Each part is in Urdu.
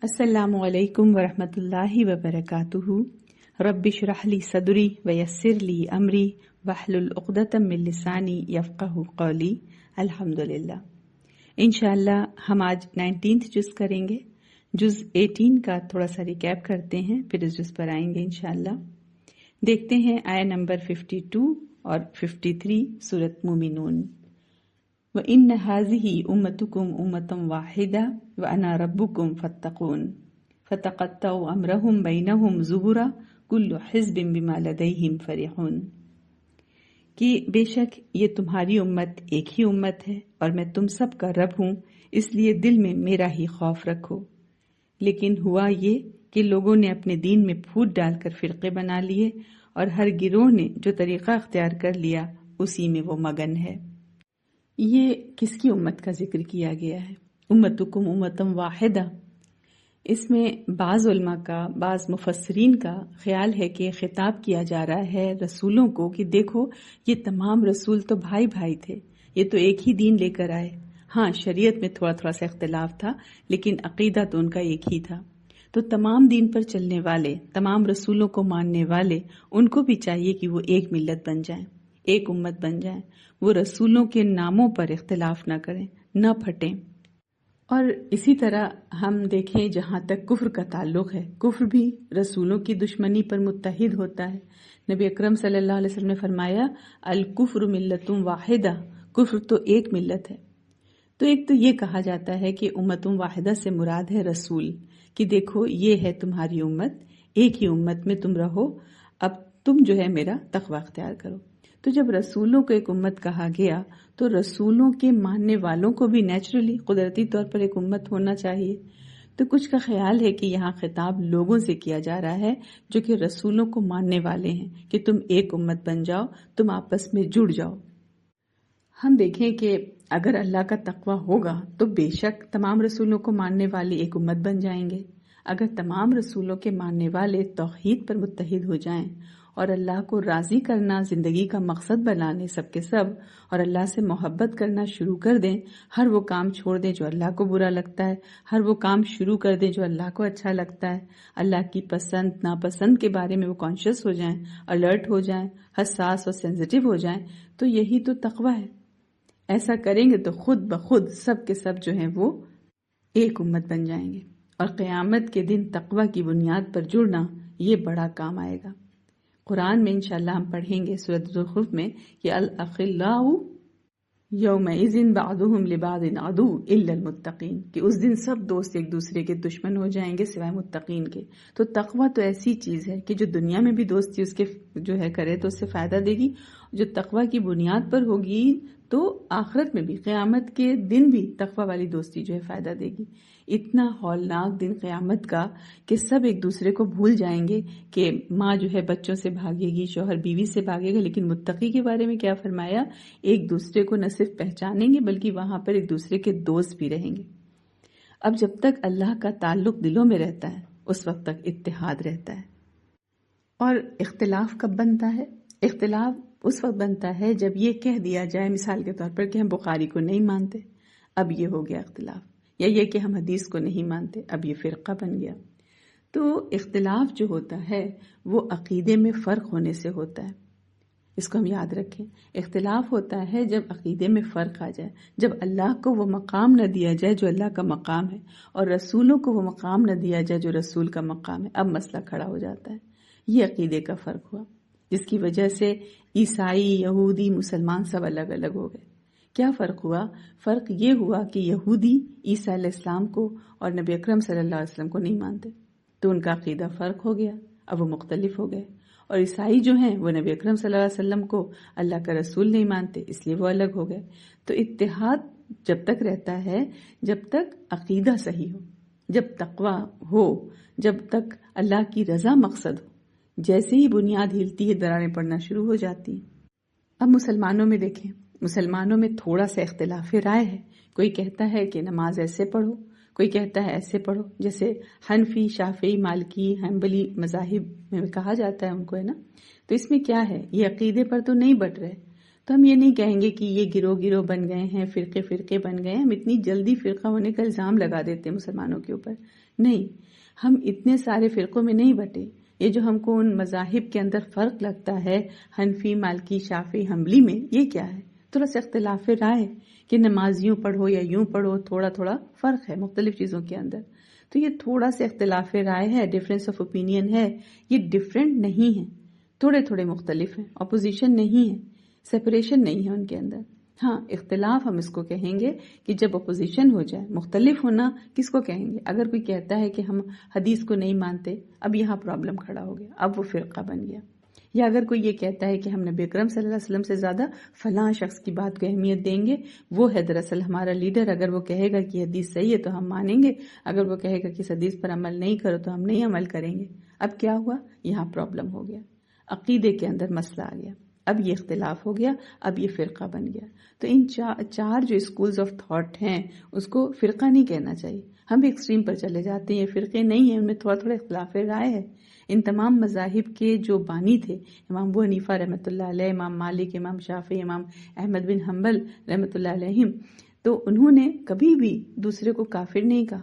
السلام علیکم ورحمۃ اللہ وبرکاتہ۔ رب اشرح لی صدری ویسر لی امری واحلل عقدۃ من لسانی یفقہوا قولی۔ الحمدللہ۔ انشاءاللہ ہم آج 19 جز کریں گے۔ جز 18 کا تھوڑا سا ریکیپ کرتے ہیں، پھر اس جز پر آئیں گے انشاءاللہ۔ دیکھتے ہیں آیہ نمبر 52 اور 53 سورۃ مومنون۔ وَإِنَّ هَٰذِهِ أُمَّتُكُمْ أُمَّةً وَاحِدَةً وَأَنَا رَبُّكُمْ فَاتَّقُونِ فَتَقَطَّعُوا أَمْرَهُمْ بَيْنَهُمْ زُبُرًا كُلُّ حِزْبٍ بِمَا لَدَيْهِمْ فَرِحُونَ، کہ بے شک یہ تمہاری امت ایک ہی امت ہے اور میں تم سب کا رب ہوں، اس لیے دل میں میرا ہی خوف رکھو۔ لیکن ہوا یہ کہ لوگوں نے اپنے دین میں پھوٹ ڈال کر فرقے بنا لیے، اور ہر گروہ نے جو طریقہ اختیار کر لیا اسی میں وہ مگن ہے۔ یہ کس کی امت کا ذکر کیا گیا ہے؟ امتکم امتم واحدہ۔ اس میں بعض علماء کا، بعض مفسرین کا خیال ہے کہ خطاب کیا جا رہا ہے رسولوں کو کہ دیکھو یہ تمام رسول تو بھائی بھائی تھے، یہ تو ایک ہی دین لے کر آئے۔ ہاں شریعت میں تھوڑا تھوڑا سا اختلاف تھا، لیکن عقیدہ تو ان کا ایک ہی تھا۔ تو تمام دین پر چلنے والے، تمام رسولوں کو ماننے والے، ان کو بھی چاہیے کہ وہ ایک ملت بن جائیں، ایک امت بن جائیں، وہ رسولوں کے ناموں پر اختلاف نہ کریں، نہ پھٹیں۔ اور اسی طرح ہم دیکھیں جہاں تک کفر کا تعلق ہے، کفر بھی رسولوں کی دشمنی پر متحد ہوتا ہے۔ نبی اکرم صلی اللہ علیہ وسلم نے فرمایا الکفر ملت واحدہ، کفر تو ایک ملت ہے۔ تو ایک تو یہ کہا جاتا ہے کہ امت واحدہ سے مراد ہے رسول، کہ دیکھو یہ ہے تمہاری امت، ایک ہی امت میں تم رہو، اب تم جو ہے میرا تقوی اختیار کرو۔ تو جب رسولوں کو ایک امت کہا گیا تو رسولوں کے ماننے والوں کو بھی نیچرلی قدرتی طور پر ایک امت ہونا چاہیے۔ تو کچھ کا خیال ہے کہ یہاں خطاب لوگوں سے کیا جا رہا ہے جو کہ رسولوں کو ماننے والے ہیں، کہ تم ایک امت بن جاؤ، تم آپس میں جڑ جاؤ۔ ہم دیکھیں کہ اگر اللہ کا تقوی ہوگا تو بے شک تمام رسولوں کو ماننے والے ایک امت بن جائیں گے۔ اگر تمام رسولوں کے ماننے والے توحید پر متحد ہو جائیں اور اللہ کو راضی کرنا زندگی کا مقصد بنانے سب کے سب، اور اللہ سے محبت کرنا شروع کر دیں، ہر وہ کام چھوڑ دیں جو اللہ کو برا لگتا ہے، ہر وہ کام شروع کر دیں جو اللہ کو اچھا لگتا ہے، اللہ کی پسند ناپسند کے بارے میں وہ کانشیس ہو جائیں، الرٹ ہو جائیں، حساس اور سینسیٹیو ہو جائیں، تو یہی تو تقوی ہے۔ ایسا کریں گے تو خود بخود سب کے سب جو ہیں وہ ایک امت بن جائیں گے، اور قیامت کے دن تقوی کی بنیاد پر جڑنا یہ بڑا کام آئے گا۔ قرآن میں انشاءاللہ ہم پڑھیں گے سورۃ زخرف میں کہ الاخلاء یومئذ بعضهم لبعض عدو الا المتقین، کہ اس دن سب دوست ایک دوسرے کے دشمن ہو جائیں گے سوائے متقین کے۔ تو تقوی تو ایسی چیز ہے کہ جو دنیا میں بھی دوستی اس کے جو ہے کرے تو اس سے فائدہ دے گی، جو تقوی کی بنیاد پر ہوگی تو آخرت میں بھی، قیامت کے دن بھی تقوی والی دوستی جو ہے فائدہ دے گی۔ اتنا ہولناک دن قیامت کا کہ سب ایک دوسرے کو بھول جائیں گے، کہ ماں جو ہے بچوں سے بھاگے گی، شوہر بیوی سے بھاگے گا، لیکن متقی کے بارے میں کیا فرمایا؟ ایک دوسرے کو نہ صرف پہچانیں گے بلکہ وہاں پر ایک دوسرے کے دوست بھی رہیں گے۔ اب جب تک اللہ کا تعلق دلوں میں رہتا ہے اس وقت تک اتحاد رہتا ہے۔ اور اختلاف کب بنتا ہے؟ اختلاف اس وقت بنتا ہے جب یہ کہہ دیا جائے مثال کے طور پر کہ ہم بخاری کو نہیں مانتے، اب یہ ہو گیا اختلاف، یا یہ کہ ہم حدیث کو نہیں مانتے، اب یہ فرقہ بن گیا۔ تو اختلاف جو ہوتا ہے وہ عقیدے میں فرق ہونے سے ہوتا ہے، اس کو ہم یاد رکھیں۔ اختلاف ہوتا ہے جب عقیدے میں فرق آ جائے، جب اللہ کو وہ مقام نہ دیا جائے جو اللہ کا مقام ہے، اور رسولوں کو وہ مقام نہ دیا جائے جو رسول کا مقام ہے، اب مسئلہ کھڑا ہو جاتا ہے۔ یہ عقیدے کا فرق ہوا، جس کی وجہ سے عیسائی، یہودی، مسلمان سب الگ الگ ہو گئے۔ کیا فرق ہوا؟ فرق یہ ہوا کہ یہودی عیسیٰ علیہ السلام کو اور نبی اکرم صلی اللہ علیہ وسلم کو نہیں مانتے، تو ان کا عقیدہ فرق ہو گیا، اب وہ مختلف ہو گئے۔ اور عیسائی جو ہیں وہ نبی اکرم صلی اللہ علیہ وسلم کو اللہ کا رسول نہیں مانتے، اس لیے وہ الگ ہو گئے۔ تو اتحاد جب تک رہتا ہے جب تک عقیدہ صحیح ہو، جب تقوی ہو، جب تک اللہ کی رضا مقصد ہو۔ جیسے ہی بنیاد ہلتی ہے دراریں پڑنا شروع ہو جاتی ہیں۔ اب مسلمانوں میں دیکھیں، مسلمانوں میں تھوڑا سا اختلاف رائے ہے۔ کوئی کہتا ہے کہ نماز ایسے پڑھو، کوئی کہتا ہے ایسے پڑھو، جیسے حنفی، شافعی، مالکی، حنبلی مذاہب میں کہا جاتا ہے ان کو، ہے نا۔ تو اس میں کیا ہے؟ یہ عقیدے پر تو نہیں بٹ رہے، تو ہم یہ نہیں کہیں گے کہ یہ گروہ گروہ بن گئے ہیں، فرقے فرقے بن گئے ہیں، ہم اتنی جلدی فرقہ ہونے کا الزام لگا دیتے ہیں مسلمانوں کے اوپر. نہیں، ہم اتنے سارے فرقوں میں نہیں بٹے. یہ جو ہم کو ان مذاہب کے اندر فرق لگتا ہے، حنفی، مالکی، شافعی، حنبلی میں، یہ کیا ہے؟ تھوڑا سا اختلاف رائے ہے کہ نماز یوں پڑھو یا یوں پڑھو، تھوڑا تھوڑا فرق ہے مختلف چیزوں کے اندر. تو یہ تھوڑا سا اختلاف رائے ہے، ڈفرینس آف اوپینین ہے. یہ ڈفرینٹ نہیں ہے، تھوڑے تھوڑے مختلف ہیں، اپوزیشن نہیں ہے، سیپریشن نہیں ہے ان کے اندر. ہاں، اختلاف ہم اس کو کہیں گے کہ جب اپوزیشن ہو جائے. مختلف ہونا کس کو کہیں گے؟ اگر کوئی کہتا ہے کہ ہم حدیث کو نہیں مانتے، اب یہاں پرابلم کھڑا ہو گیا، اب وہ فرقہ بن گیا. یا اگر کوئی یہ کہتا ہے کہ ہم نبی اکرم صلی اللہ علیہ وسلم سے زیادہ فلاں شخص کی بات کو اہمیت دیں گے، وہ ہے دراصل ہمارا لیڈر. اگر وہ کہے گا کہ حدیث صحیح ہے تو ہم مانیں گے، اگر وہ کہے گا کہ اس حدیث پر عمل نہیں کرو تو ہم نہیں عمل کریں گے. اب کیا ہوا؟ یہاں پرابلم ہو گیا، عقیدے کے اندر مسئلہ آ گیا. اب یہ اختلاف ہو گیا، اب یہ فرقہ بن گیا. تو ان چار جو اسکولز آف تھاٹ ہیں اس کو فرقہ نہیں کہنا چاہیے. ہم بھی ایکسٹریم پر چلے جاتے ہیں، یہ فرقے نہیں ہیں، ان میں تھوڑا تھوڑا اختلاف رائے ہے. ان تمام مذاہب کے جو بانی تھے، امام ابو حنیفہ رحمۃ اللہ علیہ، امام مالک، امام شافعی، امام احمد بن حنبل رحمۃ اللہ علیہم، تو انہوں نے کبھی بھی دوسرے کو کافر نہیں کہا،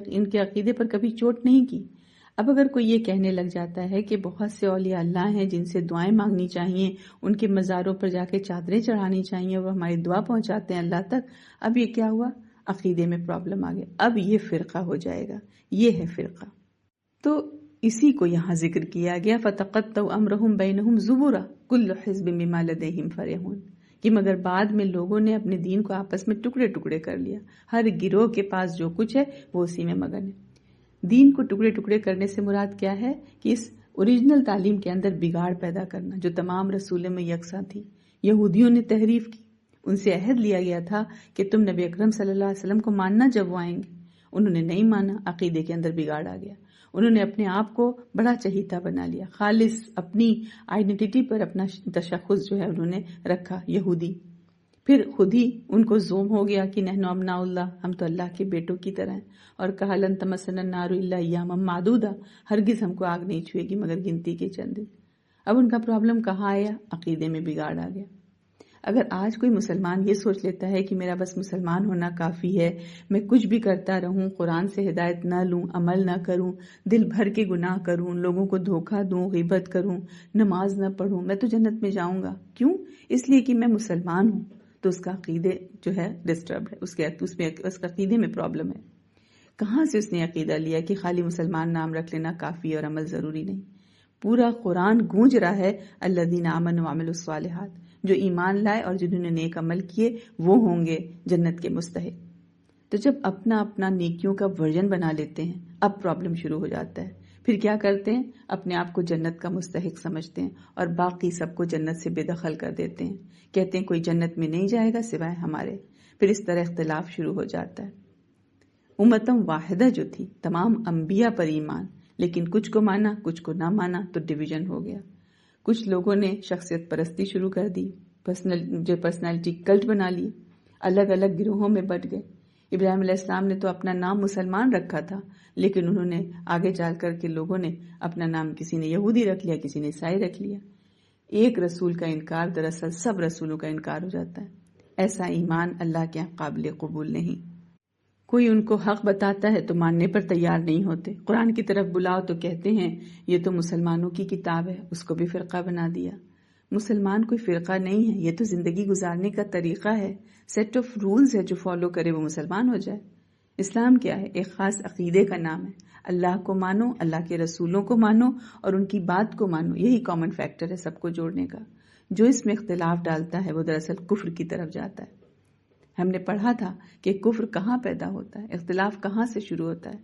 ان کے عقیدے پر کبھی چوٹ نہیں کی. اب اگر کوئی یہ کہنے لگ جاتا ہے کہ بہت سے اولیاء اللہ ہیں جن سے دعائیں مانگنی چاہیے، ان کے مزاروں پر جا کے چادریں چڑھانی چاہیے، وہ ہماری دعا پہنچاتے ہیں اللہ تک، اب یہ کیا ہوا؟ عقیدے میں پرابلم آ گیا. اب یہ فرقہ ہو جائے گا، یہ ہے فرقہ. تو اسی کو یہاں ذکر کیا گیا، فَتَقَطَّعُوا أَمْرَهُمْ بَيْنَهُمْ زُبُرًا كُلُّ حِزْبٍ بِمَا لَدَيْهِمْ فَرِحُونَ، کہ مگر بعد میں لوگوں نے اپنے دین کو آپس میں ٹکڑے ٹکڑے کر لیا. ہر گروہ کے پاس جو کچھ ہے وہ اسی میں مگن ہے. دین کو ٹکڑے ٹکڑے کرنے سے مراد کیا ہے؟ کہ اس اوریجنل تعلیم کے اندر بگاڑ پیدا کرنا جو تمام رسولوں میں یکساں تھی. یہودیوں نے تحریف کی، ان سے عہد لیا گیا تھا کہ تم نبی اکرم صلی اللہ علیہ وسلم کو ماننا جب وہ آئیں گے. انہوں نے نہیں مانا، عقیدے کے اندر بگاڑ آ گیا. انہوں نے اپنے آپ کو بڑا چہیتا بنا لیا، خالص اپنی آئیڈینٹی پر اپنا تشخص جو ہے انہوں نے رکھا، یہودی. پھر خود ہی ان کو زوم ہو گیا کہ نحن ابناء اللہ، ہم تو اللہ کے بیٹوں کی طرح ہیں. اور کہا لن تمسنا النار الا ایاما معدودہ، ہرگز ہم کو آگ نہیں چھوئے گی مگر گنتی کے چند دن. اب ان کا پرابلم کہاں آیا؟ عقیدے میں بگاڑ آ گیا. اگر آج کوئی مسلمان یہ سوچ لیتا ہے کہ میرا بس مسلمان ہونا کافی ہے، میں کچھ بھی کرتا رہوں، قرآن سے ہدایت نہ لوں، عمل نہ کروں، دل بھر کے گناہ کروں، لوگوں کو دھوکہ دوں، غیبت کروں، نماز نہ پڑھوں، میں تو جنت میں جاؤں گا. کیوں؟ اس لیے کہ میں مسلمان ہوں. تو اس کا عقیدے جو ہے ڈسٹرب ہے، اس کا عقیدے میں پرابلم ہے. کہاں سے اس نے عقیدہ لیا کہ خالی مسلمان نام رکھ لینا کافی اور عمل ضروری نہیں؟ پورا قرآن گونج رہا ہے الذین آمنوا وعملوا الصالحات، جو ایمان لائے اور جنہوں نے نیک عمل کیے وہ ہوں گے جنت کے مستحق. تو جب اپنا اپنا نیکیوں کا ورژن بنا لیتے ہیں، اب پرابلم شروع ہو جاتا ہے. پھر کیا کرتے ہیں؟ اپنے آپ کو جنت کا مستحق سمجھتے ہیں اور باقی سب کو جنت سے بے دخل کر دیتے ہیں. کہتے ہیں کوئی جنت میں نہیں جائے گا سوائے ہمارے. پھر اس طرح اختلاف شروع ہو جاتا ہے. امتم واحدہ جو تھی، تمام انبیاء پر ایمان، لیکن کچھ کو مانا کچھ کو نہ مانا تو ڈویژن ہو گیا. کچھ لوگوں نے شخصیت پرستی شروع کر دی، پرسنالٹی کلٹ بنا لی، الگ الگ گروہوں میں بٹ گئے. ابراہیم علیہ السلام نے تو اپنا نام مسلمان رکھا تھا، لیکن انہوں نے آگے چل کر کے لوگوں نے اپنا نام کسی نے یہودی رکھ لیا، کسی نے عیسائی رکھ لیا. ایک رسول کا انکار دراصل سب رسولوں کا انکار ہو جاتا ہے. ایسا ایمان اللہ کے یہاں قابل قبول نہیں. کوئی ان کو حق بتاتا ہے تو ماننے پر تیار نہیں ہوتے. قرآن کی طرف بلاؤ تو کہتے ہیں یہ تو مسلمانوں کی کتاب ہے، اس کو بھی فرقہ بنا دیا. مسلمان کوئی فرقہ نہیں ہے، یہ تو زندگی گزارنے کا طریقہ ہے، سیٹ آف رولز ہے، جو فالو کرے وہ مسلمان ہو جائے. اسلام کیا ہے؟ ایک خاص عقیدے کا نام ہے. اللہ کو مانو، اللہ کے رسولوں کو مانو اور ان کی بات کو مانو. یہی کامن فیکٹر ہے سب کو جوڑنے کا. جو اس میں اختلاف ڈالتا ہے وہ دراصل کفر کی طرف جاتا ہے. ہم نے پڑھا تھا کہ کفر کہاں پیدا ہوتا ہے، اختلاف کہاں سے شروع ہوتا ہے.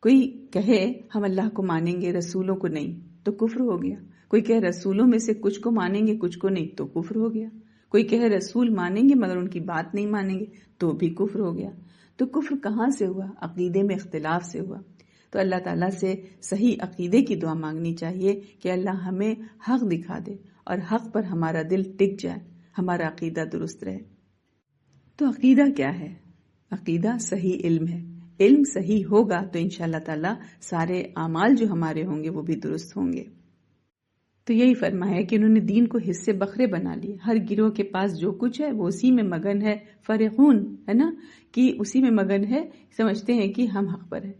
کوئی کہے ہم اللہ کو مانیں گے رسولوں کو نہیں تو کفر ہو گیا. کوئی کہے رسولوں میں سے کچھ کو مانیں گے کچھ کو نہیں تو کفر ہو گیا. کوئی کہے رسول مانیں گے مگر ان کی بات نہیں مانیں گے تو بھی کفر ہو گیا. تو کفر کہاں سے ہوا؟ عقیدے میں اختلاف سے ہوا. تو اللہ تعالیٰ سے صحیح عقیدے کی دعا مانگنی چاہیے کہ اللہ ہمیں حق دکھا دے اور حق پر ہمارا دل ٹک جائے، ہمارا عقیدہ درست رہے. تو عقیدہ کیا ہے؟ عقیدہ صحیح علم ہے. علم صحیح ہوگا تو انشاءاللہ تعالی سارے اعمال جو ہمارے ہوں گے وہ بھی درست ہوں گے. تو یہی فرمایا کہ انہوں نے دین کو حصے بکھرے بنا لیے، ہر گروہ کے پاس جو کچھ ہے وہ اسی میں مگن ہے، فرحون ہے نا، کہ اسی میں مگن ہے، سمجھتے ہیں کہ ہم حق پر ہیں۔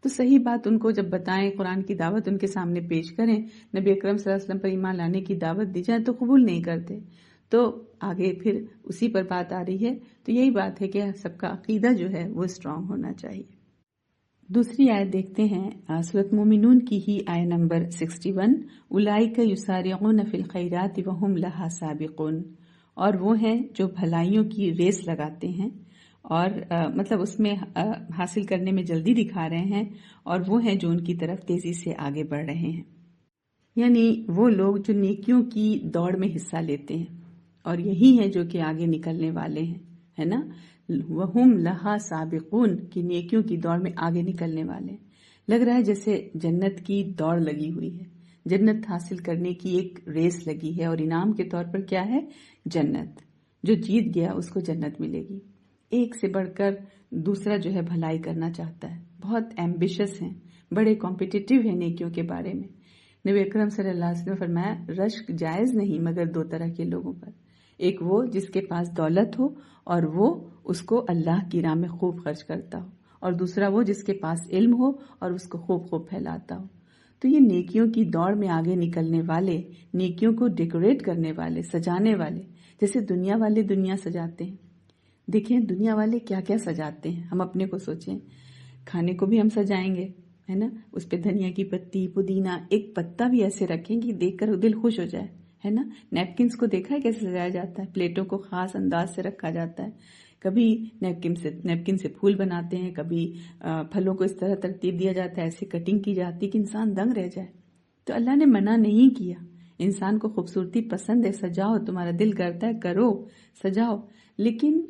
تو صحیح بات ان کو جب بتائیں، قرآن کی دعوت ان کے سامنے پیش کریں، نبی اکرم صلی اللہ علیہ وسلم پر ایمان لانے کی دعوت دی جائے تو قبول نہیں کرتے، تو آگے پھر اسی پر بات آ رہی ہے۔ تو یہی بات ہے کہ سب کا عقیدہ جو ہے وہ اسٹرانگ ہونا چاہیے۔ دوسری آیت دیکھتے ہیں سورۃ مومنون کی ہی آیت نمبر 61، اولئک یسارعون فی الخیرات وہم لہا سابقون، اور وہ ہیں جو بھلائیوں کی ریس لگاتے ہیں اور مطلب اس میں حاصل کرنے میں جلدی دکھا رہے ہیں، اور وہ ہیں جو ان کی طرف تیزی سے آگے بڑھ رہے ہیں، یعنی وہ لوگ جو نیکیوں کی دوڑ میں حصہ لیتے ہیں، اور یہی ہیں جو کہ آگے نکلنے والے ہیں، ہے نا، وہم لہا سابقون، کی نیکیوں کی دوڑ میں آگے نکلنے والے ہیں۔ لگ رہا ہے جیسے جنت کی دوڑ لگی ہوئی ہے، جنت حاصل کرنے کی ایک ریس لگی ہے، اور انعام کے طور پر کیا ہے؟ جنت۔ جو جیت گیا اس کو جنت ملے گی۔ ایک سے بڑھ کر دوسرا جو ہے بھلائی کرنا چاہتا ہے، بہت ایمبیشس ہیں، بڑے کمپیٹیٹیو ہیں نیکیوں کے بارے میں۔ نبی اکرم صلی اللہ علیہ وسلم نے فرمایا رشک جائز نہیں مگر دو طرح کے لوگوں پر، ایک وہ جس کے پاس دولت ہو اور وہ اس کو اللہ کی راہ میں خوب خرچ کرتا ہو، اور دوسرا وہ جس کے پاس علم ہو اور اس کو خوب خوب پھیلاتا ہو۔ تو یہ نیکیوں کی دوڑ میں آگے نکلنے والے، نیکیوں کو ڈیکوریٹ کرنے والے، سجانے والے، جیسے دنیا والے دنیا سجاتے ہیں۔ دیکھیں دنیا والے کیا کیا سجاتے ہیں، ہم اپنے کو سوچیں، کھانے کو بھی ہم سجائیں گے، ہے نا، اس پہ دھنیا کی پتی، پودینہ، ایک پتا بھی ایسے رکھیں کہ دیکھ کر دل خوش ہو جائے، ہے نا۔ نیپکنز کو دیکھا ہے کیسے سجایا جاتا ہے، پلیٹوں کو خاص انداز سے رکھا جاتا ہے، کبھی نیپکن سے پھول بناتے ہیں، کبھی پھلوں کو اس طرح ترتیب دیا جاتا ہے، ایسے کٹنگ کی جاتی کہ انسان دنگ رہ جائے۔ تو اللہ نے منع نہیں کیا، انسان کو خوبصورتی پسند ہے، سجاؤ، تمہارا دل کرتا ہے کرو، سجاؤ، لیکن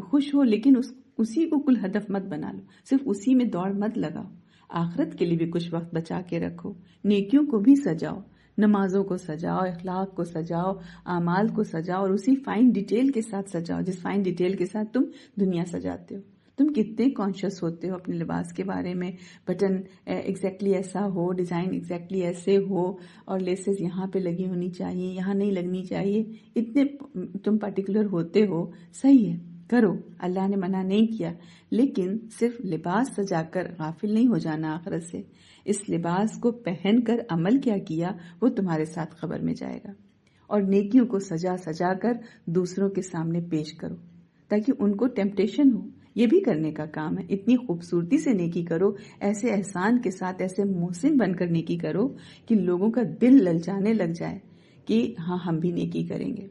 خوش ہو، لیکن اسی کو کل ہدف مت بنا لو، صرف اسی میں دوڑ مت لگاؤ، آخرت کے لیے بھی کچھ وقت بچا کے رکھو، نیکیوں کو بھی سجاؤ، نمازوں کو سجاؤ، اخلاق کو سجاؤ، اعمال کو سجاؤ، اور اسی فائن ڈیٹیل کے ساتھ سجاؤ جس فائن ڈیٹیل کے ساتھ تم دنیا سجاتے ہو۔ تم کتنے کانشیس ہوتے ہو اپنے لباس کے بارے میں، بٹن ایگزیکٹلی ایسا ہو، ڈیزائن ایگزیکٹلی ایسے ہو، اور لیسز یہاں پہ لگی ہونی چاہیے، یہاں نہیں لگنی چاہیے، اتنے تم پرٹیکولر ہوتے ہو، صحیح ہے، کرو، اللہ نے منع نہیں کیا، لیکن صرف لباس سجا کر غافل نہیں ہو جانا آخرت سے۔ اس لباس کو پہن کر عمل کیا کیا وہ تمہارے ساتھ خبر میں جائے گا، اور نیکیوں کو سجا سجا کر دوسروں کے سامنے پیش کرو تاکہ ان کو ٹیمپٹیشن ہو۔ یہ بھی کرنے کا کام ہے، اتنی خوبصورتی سے نیکی کرو، ایسے احسان کے ساتھ، ایسے محسن بن کر نیکی کرو کہ لوگوں کا دل للچانے لگ جائے کہ ہاں ہم بھی نیکی کریں گے۔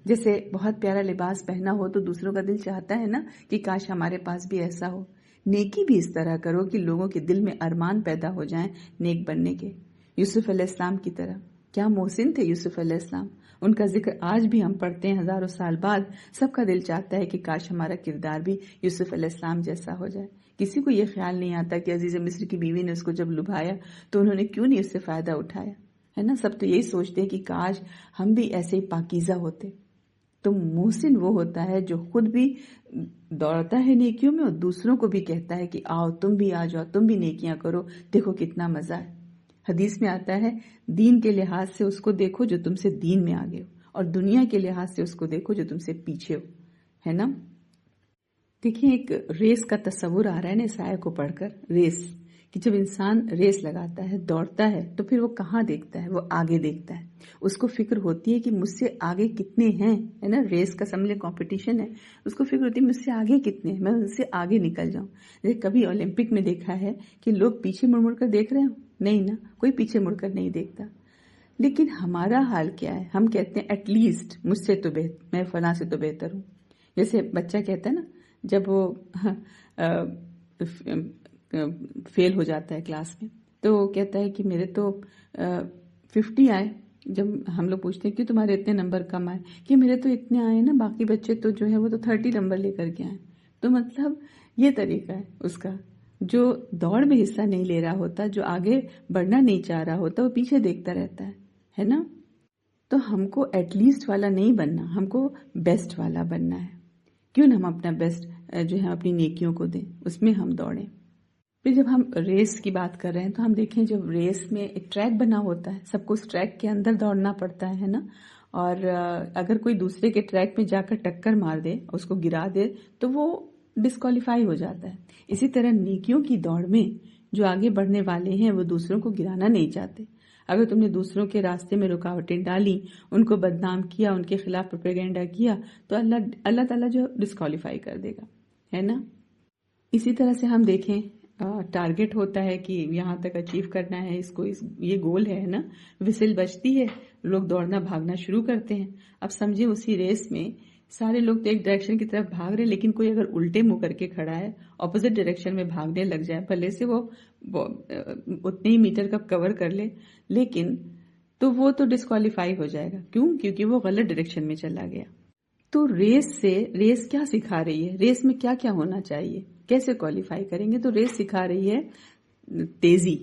جیسے بہت پیارا لباس پہنا ہو تو دوسروں کا دل چاہتا ہے نا کہ کاش ہمارے پاس بھی ایسا ہو۔ نیکی بھی اس طرح کرو کہ لوگوں کے دل میں ارمان پیدا ہو جائیں نیک بننے کے، یوسف علیہ السلام کی طرح۔ کیا محسن تھے یوسف علیہ السلام، ان کا ذکر آج بھی ہم پڑھتے ہیں ہزاروں سال بعد، سب کا دل چاہتا ہے کہ کاش ہمارا کردار بھی یوسف علیہ السلام جیسا ہو جائے۔ کسی کو یہ خیال نہیں آتا کہ عزیز مصر کی بیوی نے اس کو جب لبھایا تو انہوں نے کیوں نہیں اس سے فائدہ اٹھایا، ہے نا۔ سب تو یہی سوچتے ہیں کہ کاش ہم بھی ایسے ہی پاکیزہ ہوتے۔ تو محسن وہ ہوتا ہے جو خود بھی دوڑتا ہے نیکیوں میں اور دوسروں کو بھی کہتا ہے کہ آؤ تم بھی آ جاؤ، تم بھی نیکیاں کرو، دیکھو کتنا مزہ ہے۔ حدیث میں آتا ہے دین کے لحاظ سے اس کو دیکھو جو تم سے دین میں آگے ہو، اور دنیا کے لحاظ سے اس کو دیکھو جو تم سے پیچھے ہو، ہے نا۔ دیکھیں ایک ریس کا تصور آ رہا ہے نا اس آیت کو پڑھ کر، ریس، کہ جب انسان ریس لگاتا ہے، دوڑتا ہے، تو پھر وہ کہاں دیکھتا ہے؟ وہ آگے دیکھتا ہے، اس کو فکر ہوتی ہے کہ مجھ سے آگے کتنے ہیں، ہے نا۔ ریس کا سمجھے کمپٹیشن ہے، اس کو فکر ہوتی ہے مجھ سے آگے کتنے ہیں، میں ان سے آگے نکل جاؤں۔ جیسے کبھی اولمپک میں دیکھا ہے کہ لوگ پیچھے مڑ مڑ کر دیکھ رہے ہوں، نہیں نا، کوئی پیچھے مڑ کر نہیں دیکھتا۔ لیکن ہمارا حال کیا ہے؟ ہم کہتے ہیں ایٹ لیسٹ مجھ سے تو میں فلاں سے تو بہتر ہوں۔ جیسے بچہ کہتا ہے نا جب وہ فیل ہو جاتا ہے کلاس میں تو کہتا ہے کہ میرے تو 50 آئے، جب ہم لوگ پوچھتے ہیں کہ تمہارے اتنے نمبر کم آئے، کہ میرے تو اتنے آئے نا، باقی بچے تو جو ہے وہ تو 30 نمبر لے کر کے آئے۔ تو مطلب یہ طریقہ ہے اس کا، جو دوڑ میں حصہ نہیں لے رہا ہوتا، جو آگے بڑھنا نہیں چاہ رہا ہوتا، وہ پیچھے دیکھتا رہتا ہے نا۔ تو ہم کو ایٹ لیسٹ والا نہیں بننا، ہم کو بیسٹ والا بننا ہے۔ کیوں نہ ہم اپنا بیسٹ جو ہے اپنی نیکیوں کو دیں، اس میں ہم دوڑیں۔ پھر جب ہم ریس کی بات کر رہے ہیں تو ہم دیکھیں جب ریس میں ایک ٹریک بنا ہوتا ہے، سب کو اس ٹریک کے اندر دوڑنا پڑتا ہے نا، اور اگر کوئی دوسرے کے ٹریک میں جا کر ٹکر مار دے، اس کو گرا دے تو وہ ڈسکوالیفائی ہو جاتا ہے۔ اسی طرح نیکیوں کی دوڑ میں جو آگے بڑھنے والے ہیں وہ دوسروں کو گرانا نہیں چاہتے۔ اگر تم نے دوسروں کے راستے میں رکاوٹیں ڈالی، ان کو بدنام کیا، ان کے خلاف پروپیگنڈا کیا، تو اللہ تعالیٰ جو ڈسکوالیفائی کر دے گا، ہے نا۔ اسی طرح سے ہم دیکھیں ٹارگٹ ہوتا ہے کہ یہاں تک اچیو کرنا ہے، یہ گول ہے نا، وسل بجتی ہے، لوگ دوڑنا بھاگنا شروع کرتے ہیں۔ اب سمجھیں اسی ریس میں سارے لوگ تو ایک ڈائریکشن کی طرف بھاگ رہے، لیکن کوئی اگر الٹے منہ کر کے کھڑا ہے، اپوزٹ ڈائریکشن میں بھاگنے لگ جائے، بھلے سے وہ اتنے ہی میٹر کا کور کر لے، لیکن تو وہ تو ڈسکوالیفائی ہو جائے گا۔ کیوں؟ کیونکہ وہ غلط ڈائریکشن میں چلا گیا۔ تو ریس کیا سکھا رہی ہے؟ ریس میں کیا کیا ہونا چاہیے؟ کیسے کوالیفائی کریں گے؟ تو ریس سکھا رہی ہے تیزی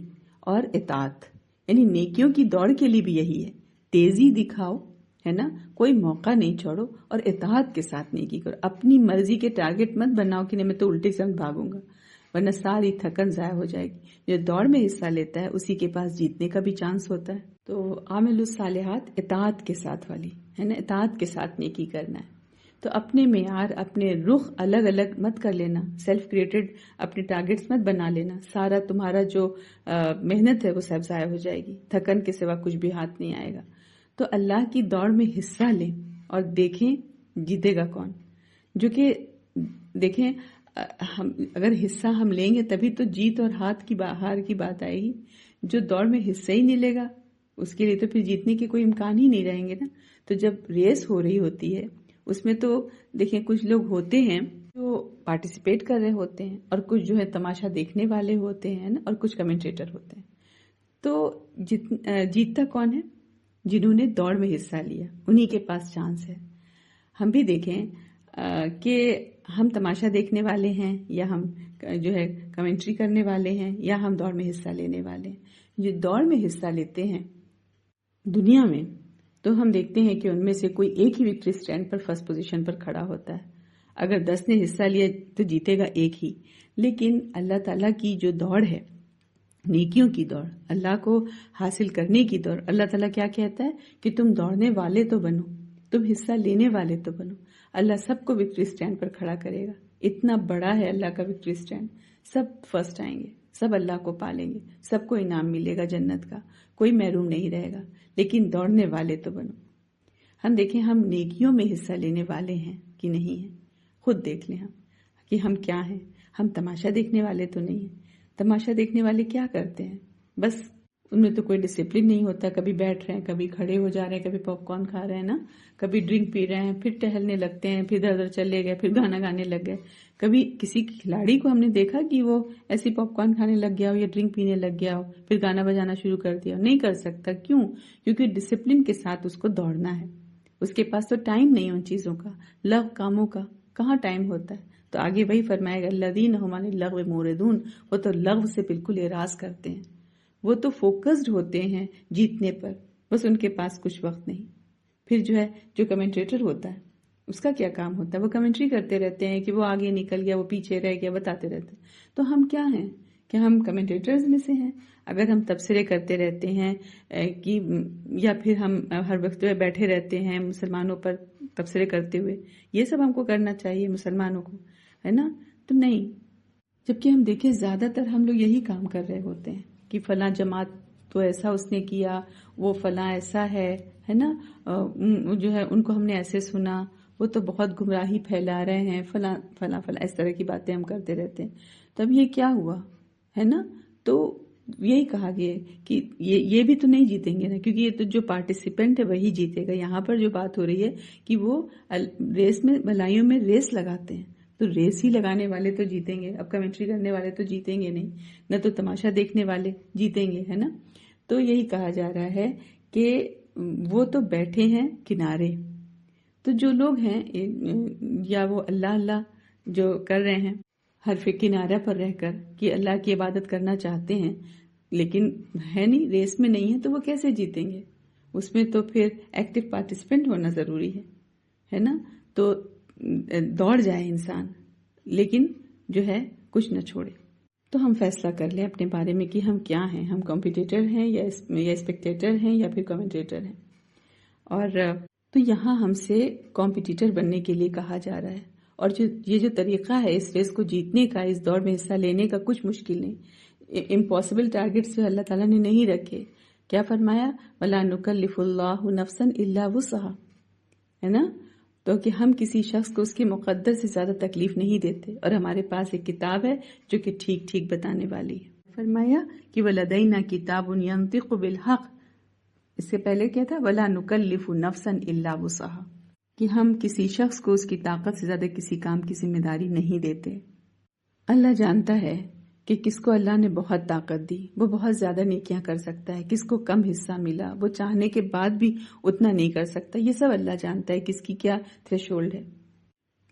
اور اطاعت، یعنی نیکیوں کی دوڑ کے لیے بھی یہی ہے، تیزی دکھاؤ، ہے نا، کوئی موقع نہیں چھوڑو، اور اطاعت کے ساتھ نیکی کرو۔ اپنی مرضی کے ٹارگٹ مت بناؤ کہ نہیں میں تو الٹی سمت بھاگوں گا، ورنہ ساری تھکن ضائع ہو جائے گی۔ جو دوڑ میں حصہ لیتا ہے اسی کے پاس جیتنے کا بھی چانس ہوتا ہے۔ تو عامل الصالحات اطاعت کے ساتھ والی، ہے نا، اطاعت کے ساتھ نیکی کرنا ہے۔ تو اپنے معیار، اپنے رخ الگ الگ مت کر لینا، سیلف کریٹڈ اپنے ٹارگٹس مت بنا لینا، سارا تمہارا جو محنت ہے وہ سب ضائع ہو جائے گی، تھکن کے سوا کچھ بھی ہاتھ نہیں آئے گا۔ تو اللہ کی دوڑ میں حصہ لیں اور دیکھیں جیتے گا کون۔ جو کہ دیکھیں اگر حصہ ہم لیں گے تبھی تو جیت اور ہار کی بات آئے گی۔ جو دوڑ میں حصہ ہی نہیں لے گا اس کے لیے تو پھر جیتنے کے کوئی امکان ہی نہیں رہیں گے نا۔ تو جب ریس ہو رہی ہوتی ہے اس میں تو دیکھیں کچھ لوگ ہوتے ہیں جو پارٹیسپیٹ کر رہے ہوتے ہیں، اور کچھ جو ہے تماشا دیکھنے والے ہوتے ہیں نا، اور کچھ کمنٹیٹر ہوتے ہیں۔ تو جیتتا کون ہے؟ جنہوں نے دوڑ میں حصہ لیا، انہی کے پاس چانس ہے۔ ہم بھی دیکھیں کہ ہم تماشا دیکھنے والے ہیں، یا ہم جو ہے کمنٹری کرنے والے ہیں، یا ہم دوڑ میں حصہ لینے والے ہیں۔ جو دوڑ میں حصہ لیتے ہیں دنیا میں، تو ہم دیکھتے ہیں کہ ان میں سے کوئی ایک ہی وکٹری سٹینڈ پر فرسٹ پوزیشن پر کھڑا ہوتا ہے۔ اگر 10 نے حصہ لیا تو جیتے گا ایک ہی۔ لیکن اللہ تعالیٰ کی جو دوڑ ہے، نیکیوں کی دوڑ، اللہ کو حاصل کرنے کی دوڑ، اللہ تعالیٰ کیا کہتا ہے کہ تم دوڑنے والے تو بنو، تم حصہ لینے والے تو بنو۔ اللہ سب کو وکٹری سٹینڈ پر کھڑا کرے گا۔ اتنا بڑا ہے اللہ کا وکٹری سٹینڈ، سب فرسٹ آئیں گے، سب اللہ کو پالیں گے، سب کو انعام ملے گا جنت کا، کوئی محروم نہیں رہے گا۔ لیکن دوڑنے والے تو بنو۔ ہم دیکھیں ہم نیکیوں میں حصہ لینے والے ہیں کہ نہیں ہیں، خود دیکھ لیں ہم کہ ہم کیا ہیں۔ ہم تماشا دیکھنے والے تو نہیں ہیں۔ تماشا دیکھنے والے کیا کرتے ہیں؟ بس ان میں تو کوئی ڈسپلن نہیں ہوتا، کبھی بیٹھ رہے ہیں، کبھی کھڑے ہو جا رہے ہیں، کبھی پاپ کارن کھا رہے ہیں نا، کبھی ڈرنک پی رہے ہیں، پھر ٹہلنے لگتے ہیں، پھر ادھر ادھر چلے گئے، پھر گانا گانے لگ گئے۔ کبھی کسی کھلاڑی کو ہم نے دیکھا کہ وہ ایسی پاپ کارن کھانے لگ گیا ہو یا ڈرنک پینے لگ گیا ہو پھر گانا بجانا شروع کر دیا ہو؟ نہیں کر سکتا۔ کیوں؟ کیونکہ ڈسپلن کے ساتھ اس کو دوڑنا ہے، اس کے پاس تو ٹائم نہیں ان چیزوں کا، لغو کاموں کا کہاں ٹائم ہوتا ہے۔ تو آگے وہی فرمائے گا الذین ھم عن اللغو معرضون، وہ تو لغو سے بالکل اعراض کرتے ہیں، وہ تو فوکسڈ ہوتے ہیں جیتنے پر، بس ان کے پاس کچھ وقت نہیں۔ پھر جو ہے جو کمنٹیٹر ہوتا ہے اس کا کیا کام ہوتا ہے؟ وہ کمنٹری کرتے رہتے ہیں کہ وہ آگے نکل گیا، وہ پیچھے رہ گیا، بتاتے رہتے ہیں۔ تو ہم کیا ہیں؟ کہ ہم کمنٹیٹرز میں سے ہیں؟ اگر ہم تبصرے کرتے رہتے ہیں کہ یا پھر ہم ہر وقت بیٹھے رہتے ہیں مسلمانوں پر تبصرے کرتے ہوئے، یہ سب ہم کو کرنا چاہیے مسلمانوں کو، ہے نا؟ تو نہیں۔ جبکہ ہم دیکھیں زیادہ تر ہم لوگ یہی کام کر رہے ہوتے ہیں کہ فلاں جماعت تو ایسا اس نے کیا، وہ فلاں ایسا ہے نا، جو ہے ان کو ہم نے ایسے سنا، وہ تو بہت گمراہی پھیلا رہے ہیں، فلاں فلاں فلاں، اس طرح کی باتیں ہم کرتے رہتے ہیں۔ تب یہ کیا ہوا، ہے نا؟ تو یہی کہا گیا کہ یہ بھی تو نہیں جیتیں گے نا، کیونکہ یہ تو جو پارٹیسپینٹ ہے وہی جیتے گا۔ یہاں پر جو بات ہو رہی ہے کہ وہ ریس میں، بھلائیوں میں ریس لگاتے ہیں، تو ریس ہی لگانے والے تو جیتیں گے۔ اب کمنٹری کرنے والے تو جیتیں گے نہیں، نہ تو تماشا دیکھنے والے جیتیں گے، ہے نا؟ تو یہی کہا جا رہا ہے کہ وہ تو بیٹھے ہیں کنارے۔ تو جو لوگ ہیں یا وہ اللہ اللہ جو کر رہے ہیں حرف کنارہ پر رہ کر کہ اللہ کی عبادت کرنا چاہتے ہیں لیکن ہے نہیں، ریس میں نہیں ہے، تو وہ کیسے جیتیں گے؟ اس میں تو پھر ایکٹیو پارٹیسپینٹ ہونا ضروری ہے نا؟ تو دوڑ جائے انسان لیکن جو ہے کچھ نہ چھوڑے۔ تو ہم فیصلہ کر لیں اپنے بارے میں کہ ہم کیا ہیں، ہم کمپیٹیٹر ہیں یا اسپیکٹیٹر ہیں یا پھر کمنٹیٹر ہیں. اور تو یہاں ہم سے کمپیٹیٹر بننے کے لیے کہا جا رہا ہے. اور یہ جو طریقہ ہے اس ریس کو جیتنے کا، اس دوڑ میں حصہ لینے کا، کچھ مشکل نہیں. امپاسبل ٹارگیٹس جو اللہ تعالیٰ نے نہیں رکھے. کیا فرمایا؟ وَلَا نُكَلِّفُ اللَّهُ نَفْسًا إِلَّا وُسْعَهَا، ہے نا؟ تو کہ ہم کسی شخص کو اس کے مقدر سے زیادہ تکلیف نہیں دیتے. اور ہمارے پاس ایک کتاب ہے جو کہ ٹھیک ٹھیک بتانے والی ہے. فرمایا کہ وَلَدَيْنَا كِتَابٌ يَنطِقُ بِالْحَقِّ. اس سے پہلے کیا تھا؟ وَلَا نُكَلِّفُ نَفْسًا إِلَّا وُسْعَهَا، کہ ہم کسی شخص کو اس کی طاقت سے زیادہ کسی کام کی ذمہ داری نہیں دیتے. اللہ جانتا ہے کہ کس کو اللہ نے بہت طاقت دی وہ بہت زیادہ نیکیاں کر سکتا ہے، کس کو کم حصہ ملا وہ چاہنے کے بعد بھی اتنا نہیں کر سکتا. یہ سب اللہ جانتا ہے کس کی کیا تھریشولڈ ہے.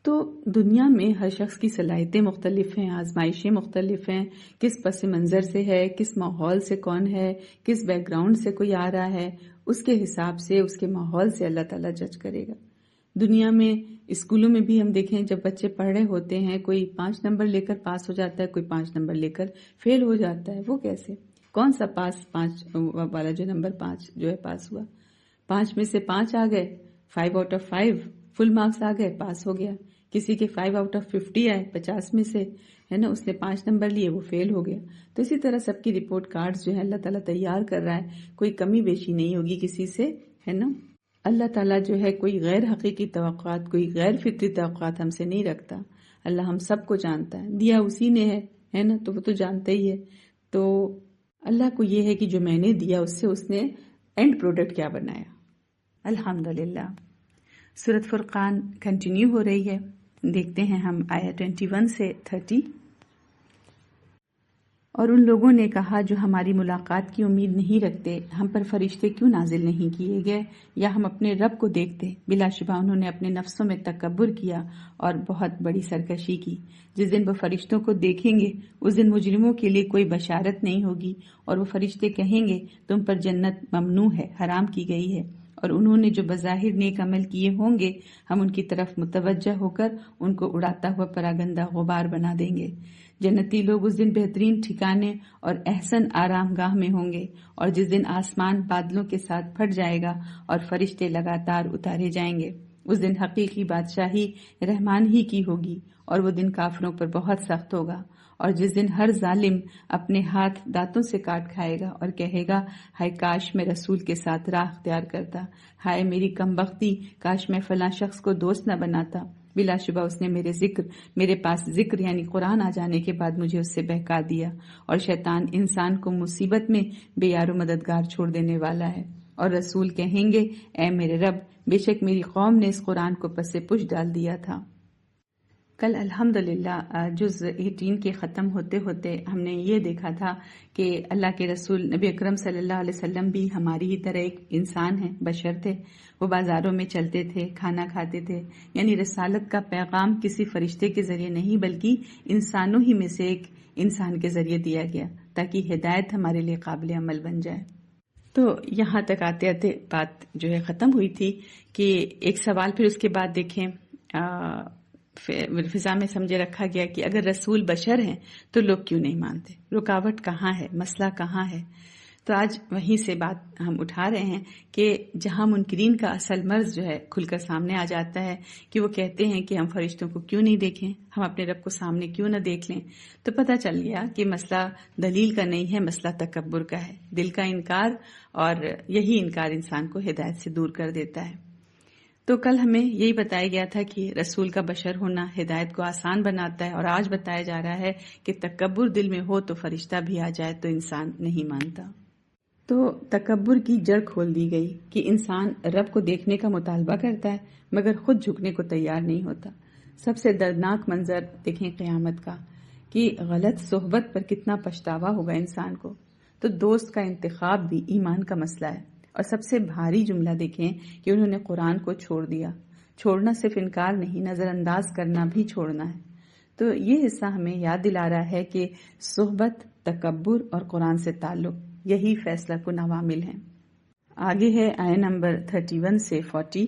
تو دنیا میں ہر شخص کی صلاحیتیں مختلف ہیں، آزمائشیں مختلف ہیں، کس پس منظر سے ہے، کس ماحول سے کون ہے، کس بیک گراؤنڈ سے کوئی آ رہا ہے، اس کے حساب سے، اس کے ماحول سے اللہ تعالیٰ جج کرے گا. دنیا میں اسکولوں میں بھی ہم دیکھیں جب بچے پڑھ رہے ہوتے ہیں، کوئی 5 نمبر لے کر پاس ہو جاتا ہے، کوئی 5 نمبر لے کر فیل ہو جاتا ہے. وہ کیسے؟ کون سا پاس 5 والا جو نمبر 5 جو ہے پاس ہوا؟ 5 میں سے 5 آ گئے، 5 آؤٹ آف 5 فل مارکس آ گئے، پاس ہو گیا. کسی کے 5 آؤٹ آف 50 آئے 50 میں سے، ہے نا، اس نے 5 نمبر لیے، وہ فیل ہو گیا. تو اسی طرح سب کی رپورٹ کارڈز جو ہے اللہ تعالیٰ تیار کر رہا ہے، کوئی کمی بیشی نہیں ہوگی کسی سے، ہے نا. اللہ تعالیٰ جو ہے کوئی غیر حقیقی توقعات، کوئی غیر فطری توقعات ہم سے نہیں رکھتا. اللہ ہم سب کو جانتا ہے، دیا اسی نے ہے نا، تو وہ تو جانتا ہی ہے. تو اللہ کو یہ ہے کہ جو میں نے دیا اس سے اس نے اینڈ پروڈکٹ کیا بنایا. الحمدللہ. سورۃ فرقان کنٹینیو ہو رہی ہے. دیکھتے ہیں ہم آیا 21 سے 30. اور ان لوگوں نے کہا جو ہماری ملاقات کی امید نہیں رکھتے، ہم پر فرشتے کیوں نازل نہیں کیے گئے یا ہم اپنے رب کو دیکھتے. بلا شبہ انہوں نے اپنے نفسوں میں تکبر کیا اور بہت بڑی سرکشی کی. جس دن وہ فرشتوں کو دیکھیں گے اس دن مجرموں کے لیے کوئی بشارت نہیں ہوگی، اور وہ فرشتے کہیں گے تم پر جنت ممنوع ہے، حرام کی گئی ہے. اور انہوں نے جو بظاہر نیک عمل کیے ہوں گے ہم ان کی طرف متوجہ ہو کر ان کو اڑاتا ہوا پراگندہ غبار بنا دیں گے. جنتی لوگ اس دن بہترین ٹھکانے اور احسن آرام گاہ میں ہوں گے. اور جس دن آسمان بادلوں کے ساتھ پھٹ جائے گا اور فرشتے لگاتار اتارے جائیں گے، اس دن حقیقی بادشاہی رحمان ہی کی ہوگی، اور وہ دن کافروں پر بہت سخت ہوگا. اور جس دن ہر ظالم اپنے ہاتھ دانتوں سے کاٹ کھائے گا اور کہے گا ہائے کاش میں رسول کے ساتھ راہ اختیار کرتا، ہائے میری کمبختی، کاش میں فلاں شخص کو دوست نہ بناتا. بلا شبہ اس نے میرے پاس ذکر یعنی قرآن آ جانے کے بعد مجھے اس سے بہکا دیا. اور شیطان انسان کو مصیبت میں بے یار و مددگار چھوڑ دینے والا ہے. اور رسول کہیں گے اے میرے رب، بے شک میری قوم نے اس قرآن کو پس پش ڈال دیا تھا. کل الحمدللہ جز 18 کے ختم ہوتے ہوتے ہم نے یہ دیکھا تھا کہ اللہ کے رسول نبی اکرم صلی اللہ علیہ وسلم بھی ہماری ہی طرح ایک انسان ہیں، بشر تھے. وہ بازاروں میں چلتے تھے، کھانا کھاتے تھے. یعنی رسالت کا پیغام کسی فرشتے کے ذریعے نہیں بلکہ انسانوں ہی میں سے ایک انسان کے ذریعے دیا گیا تاکہ ہدایت ہمارے لیے قابل عمل بن جائے. تو یہاں تک آتے آتے بات جو ہے ختم ہوئی تھی کہ ایک سوال پھر اس کے بعد دیکھیں فضا میں سمجھے رکھا گیا کہ اگر رسول بشر ہیں تو لوگ کیوں نہیں مانتے، رکاوٹ کہاں ہے، مسئلہ کہاں ہے. تو آج وہیں سے بات ہم اٹھا رہے ہیں کہ جہاں منکرین کا اصل مرض جو ہے کھل کر سامنے آ جاتا ہے کہ وہ کہتے ہیں کہ ہم فرشتوں کو کیوں نہیں دیکھیں، ہم اپنے رب کو سامنے کیوں نہ دیکھ لیں. تو پتہ چل گیا کہ مسئلہ دلیل کا نہیں ہے، مسئلہ تکبر کا ہے، دل کا انکار، اور یہی انکار انسان کو ہدایت سے دور کر دیتا ہے. تو کل ہمیں یہی بتایا گیا تھا کہ رسول کا بشر ہونا ہدایت کو آسان بناتا ہے، اور آج بتایا جا رہا ہے کہ تکبر دل میں ہو تو فرشتہ بھی آ جائے تو انسان نہیں مانتا. تو تکبر کی جڑ کھول دی گئی کہ انسان رب کو دیکھنے کا مطالبہ کرتا ہے مگر خود جھکنے کو تیار نہیں ہوتا. سب سے دردناک منظر دیکھیں قیامت کا کہ غلط صحبت پر کتنا پچھتاوا ہوگا انسان کو. تو دوست کا انتخاب بھی ایمان کا مسئلہ ہے. اور سب سے بھاری جملہ دیکھیں کہ انہوں نے قرآن کو چھوڑ دیا. چھوڑنا صرف انکار نہیں، نظر انداز کرنا بھی چھوڑنا ہے. تو یہ حصہ ہمیں یاد دلا رہا ہے کہ صحبت، تکبر اور قرآن سے تعلق یہی فیصلہ کن عوامل ہیں. آگے ہے آیت نمبر 31 سے 40.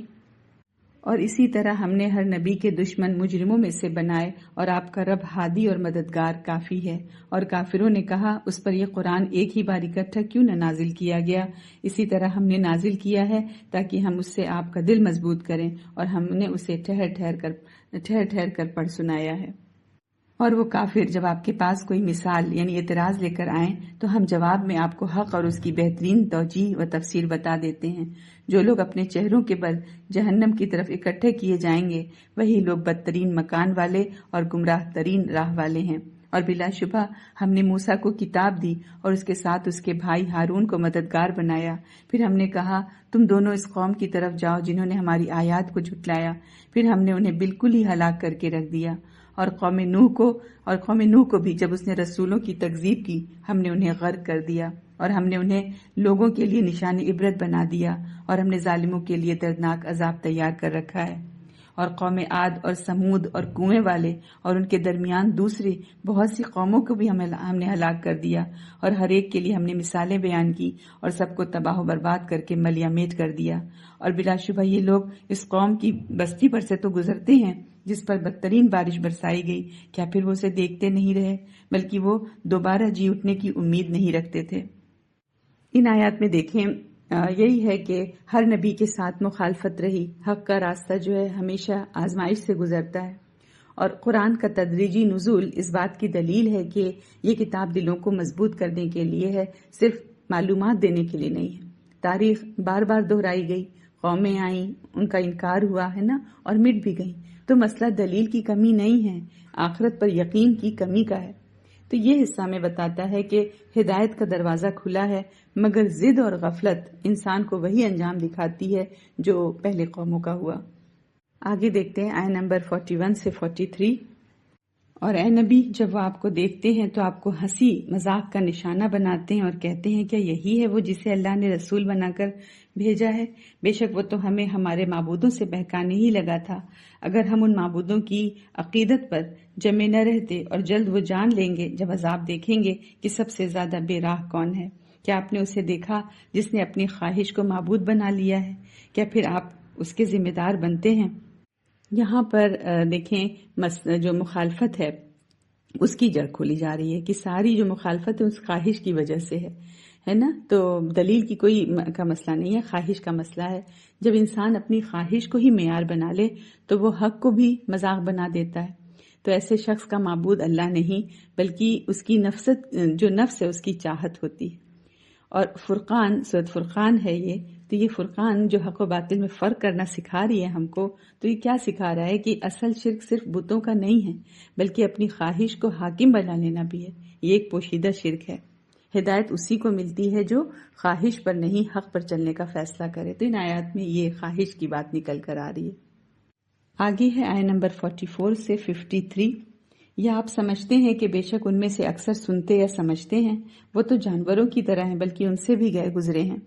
اور اسی طرح ہم نے ہر نبی کے دشمن مجرموں میں سے بنائے اور آپ کا رب ہادی اور مددگار کافی ہے۔ اور کافروں نے کہا اس پر یہ قرآن ایک ہی بار اکٹھا کیوں نہ نازل کیا گیا؟ اسی طرح ہم نے نازل کیا ہے تاکہ ہم اس سے آپ کا دل مضبوط کریں، اور ہم نے اسے ٹھہر ٹھہر کر پڑھ سنایا ہے۔ اور وہ کافر جب آپ کے پاس کوئی مثال یعنی اعتراض لے کر آئیں تو ہم جواب میں آپ کو حق اور اس کی بہترین توجیہ و تفسیر بتا دیتے ہیں۔ جو لوگ اپنے چہروں کے بل جہنم کی طرف اکٹھے کیے جائیں گے وہی لوگ بدترین مکان والے اور گمراہ ترین راہ والے ہیں۔ اور بلا شبہ ہم نے موسیٰ کو کتاب دی اور اس کے ساتھ اس کے بھائی ہارون کو مددگار بنایا۔ پھر ہم نے کہا تم دونوں اس قوم کی طرف جاؤ جنہوں نے ہماری آیات کو جھٹلایا، پھر ہم نے انہیں بالکل ہی ہلاک کر کے رکھ دیا۔ اور قوم نوح کو بھی جب اس نے رسولوں کی تکذیب کی ہم نے انہیں غرق کر دیا، اور ہم نے انہیں لوگوں کے لیے نشان عبرت بنا دیا، اور ہم نے ظالموں کے لیے دردناک عذاب تیار کر رکھا ہے۔ اور قوم عاد اور سمود اور کنویں والے اور ان کے درمیان دوسری بہت سی قوموں کو بھی ہم نے ہلاک کر دیا، اور ہر ایک کے لیے ہم نے مثالیں بیان کی اور سب کو تباہ و برباد کر کے ملیا میٹ کر دیا۔ اور بلا شبہ یہ لوگ اس قوم کی بستی پر سے تو گزرتے ہیں جس پر بدترین بارش برسائی گئی، کیا پھر وہ اسے دیکھتے نہیں رہے بلکہ وہ دوبارہ جی اٹھنے کی امید نہیں رکھتے تھے۔ ان آیات میں دیکھیں یہی ہے کہ ہر نبی کے ساتھ مخالفت رہی۔ حق کا راستہ جو ہے ہمیشہ آزمائش سے گزرتا ہے، اور قرآن کا تدریجی نزول اس بات کی دلیل ہے کہ یہ کتاب دلوں کو مضبوط کرنے کے لیے ہے، صرف معلومات دینے کے لیے نہیں ہے۔ تاریخ بار بار دہرائی گئی، قومیں آئیں، ان کا انکار ہوا ہے نا، اور مٹ بھی گئیں، تو مسئلہ دلیل کی کمی نہیں ہے، آخرت پر یقین کی کمی کا ہے۔ تو یہ حصہ میں بتاتا ہے کہ ہدایت کا دروازہ کھلا ہے، مگر ضد اور غفلت انسان کو وہی انجام دکھاتی ہے جو پہلے قوموں کا ہوا۔ آگے دیکھتے ہیں آیت نمبر 41 سے 43۔ اور اے نبی جب وہ آپ کو دیکھتے ہیں تو آپ کو ہنسی مذاق کا نشانہ بناتے ہیں اور کہتے ہیں کیا یہی ہے وہ جسے اللہ نے رسول بنا کر بھیجا ہے؟ بے شک وہ تو ہمیں ہمارے معبودوں سے بہکانے ہی لگا تھا۔ اگر ہم ان معبودوں کی عقیدت پر جمے نہ رہتے، اور جلد وہ جان لیں گے جب عذاب دیکھیں گے کہ سب سے زیادہ بے راہ کون ہے۔ کیا آپ نے اسے دیکھا جس نے اپنی خواہش کو معبود بنا لیا ہے؟ کیا پھر آپ اس کے ذمہ دار بنتے ہیں؟ یہاں پر دیکھیں جو مخالفت ہے اس کی جڑ کھولی جا رہی ہے کہ ساری جو مخالفت ہے اس خواہش کی وجہ سے ہے نا۔ تو دلیل کی کوئی کا مسئلہ نہیں ہے، خواہش کا مسئلہ ہے۔ جب انسان اپنی خواہش کو ہی معیار بنا لے تو وہ حق کو بھی مذاق بنا دیتا ہے۔ تو ایسے شخص کا معبود اللہ نہیں بلکہ اس کی جو نفس ہے اس کی چاہت ہوتی ہے۔ اور فرقان، سورۃ فرقان ہے یہ، تو یہ فرقان جو حق و باطل میں فرق کرنا سکھا رہی ہے ہم کو، تو یہ کیا سکھا رہا ہے کہ اصل شرک صرف بتوں کا نہیں ہے بلکہ اپنی خواہش کو حاکم بنا لینا بھی ہے۔ یہ ایک پوشیدہ شرک ہے۔ ہدایت اسی کو ملتی ہے جو خواہش پر نہیں حق پر چلنے کا فیصلہ کرے۔ تو ان آیات میں یہ خواہش کی بات نکل کر آ رہی ہے۔ آگے ہے آیت نمبر 44 سے 53۔ یا آپ سمجھتے ہیں کہ بے شک ان میں سے اکثر سنتے یا سمجھتے ہیں، وہ تو جانوروں کی طرح ہیں بلکہ ان سے بھی گئے گزرے ہیں۔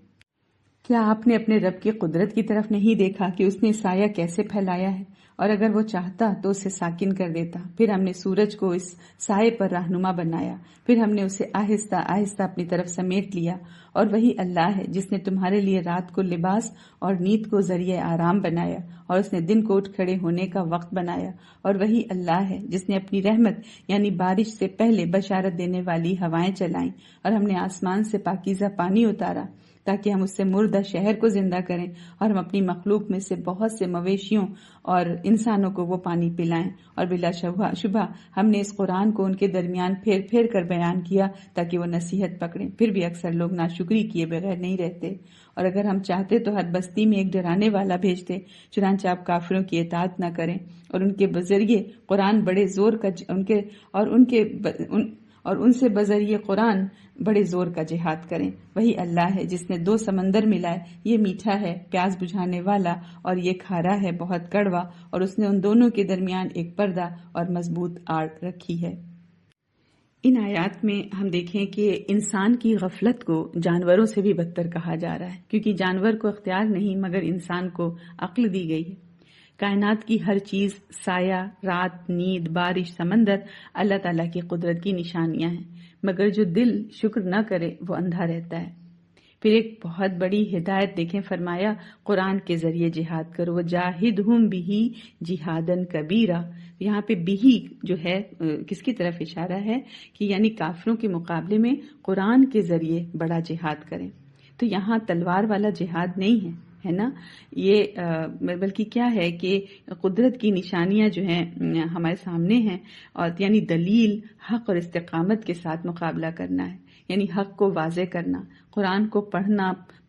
کیا آپ نے اپنے رب کی قدرت کی طرف نہیں دیکھا کہ اس نے سایہ کیسے پھیلایا ہے، اور اگر وہ چاہتا تو اسے ساکن کر دیتا۔ پھر ہم نے سورج کو اس سائے پر رہنما بنایا، پھر ہم نے اسے آہستہ آہستہ اپنی طرف سمیٹ لیا۔ اور وہی اللہ ہے جس نے تمہارے لیے رات کو لباس اور نیند کو ذریعہ آرام بنایا، اور اس نے دن کو اٹھ کھڑے ہونے کا وقت بنایا۔ اور وہی اللہ ہے جس نے اپنی رحمت یعنی بارش سے پہلے بشارت دینے والی ہوائیں چلائیں، اور ہم نے آسمان سے پاکیزہ پانی اتارا تاکہ ہم اس سے مردہ شہر کو زندہ کریں، اور ہم اپنی مخلوق میں سے بہت سے مویشیوں اور انسانوں کو وہ پانی پلائیں۔ اور بلا شبہ ہم نے اس قرآن کو ان کے درمیان پھیر پھیر کر بیان کیا تاکہ وہ نصیحت پکڑیں، پھر بھی اکثر لوگ ناشکری کیے بغیر نہیں رہتے۔ اور اگر ہم چاہتے تو ہر بستی میں ایک ڈرانے والا بھیجتے، چنانچہ آپ کافروں کی اطاعت نہ کریں، اور ان کے بذریعے قرآن بڑے زور کا اور ان سے بذریعے قرآن بڑے زور کا جہاد کریں۔ وہی اللہ ہے جس نے 2 سمندر ملائے، یہ میٹھا ہے پیاس بجھانے والا، اور یہ کھارا ہے بہت کڑوا، اور اس نے ان دونوں کے درمیان ایک پردہ اور مضبوط آڑ رکھی ہے۔ ان آیات میں ہم دیکھیں کہ انسان کی غفلت کو جانوروں سے بھی بدتر کہا جا رہا ہے، کیونکہ جانور کو اختیار نہیں مگر انسان کو عقل دی گئی ہے۔ کائنات کی ہر چیز، سایہ، رات، نیند، بارش، سمندر اللہ تعالیٰ کی قدرت کی نشانیاں ہیں، مگر جو دل شکر نہ کرے وہ اندھا رہتا ہے۔ پھر ایک بہت بڑی ہدایت دیکھیں، فرمایا قرآن کے ذریعے جہاد کرو، وجاہدہم بہ جہادن کبیرہ۔ یہاں پہ بہی جو ہے کس کی طرف اشارہ ہے کہ یعنی کافروں کے مقابلے میں قرآن کے ذریعے بڑا جہاد کریں۔ تو یہاں تلوار والا جہاد نہیں ہے نا، یہ بلکہ کیا ہے کہ قدرت کی نشانیاں جو ہیں ہمارے سامنے ہیں، اور یعنی دلیل، حق اور استقامت کے ساتھ مقابلہ کرنا ہے، یعنی حق کو واضح کرنا، قرآن کو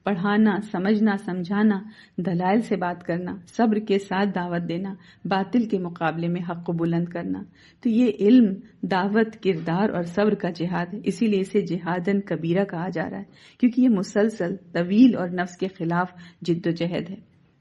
پڑھانا، سمجھنا، سمجھانا، دلائل سے بات کرنا، صبر کے ساتھ دعوت دینا، باطل کے مقابلے میں حق کو بلند کرنا۔ تو یہ علم، دعوت، کردار اور صبر کا جہاد ہے، اسی لیے اسے جہادن کبیرہ کہا جا رہا ہے، کیونکہ یہ مسلسل، طویل اور نفس کے خلاف جد و جہد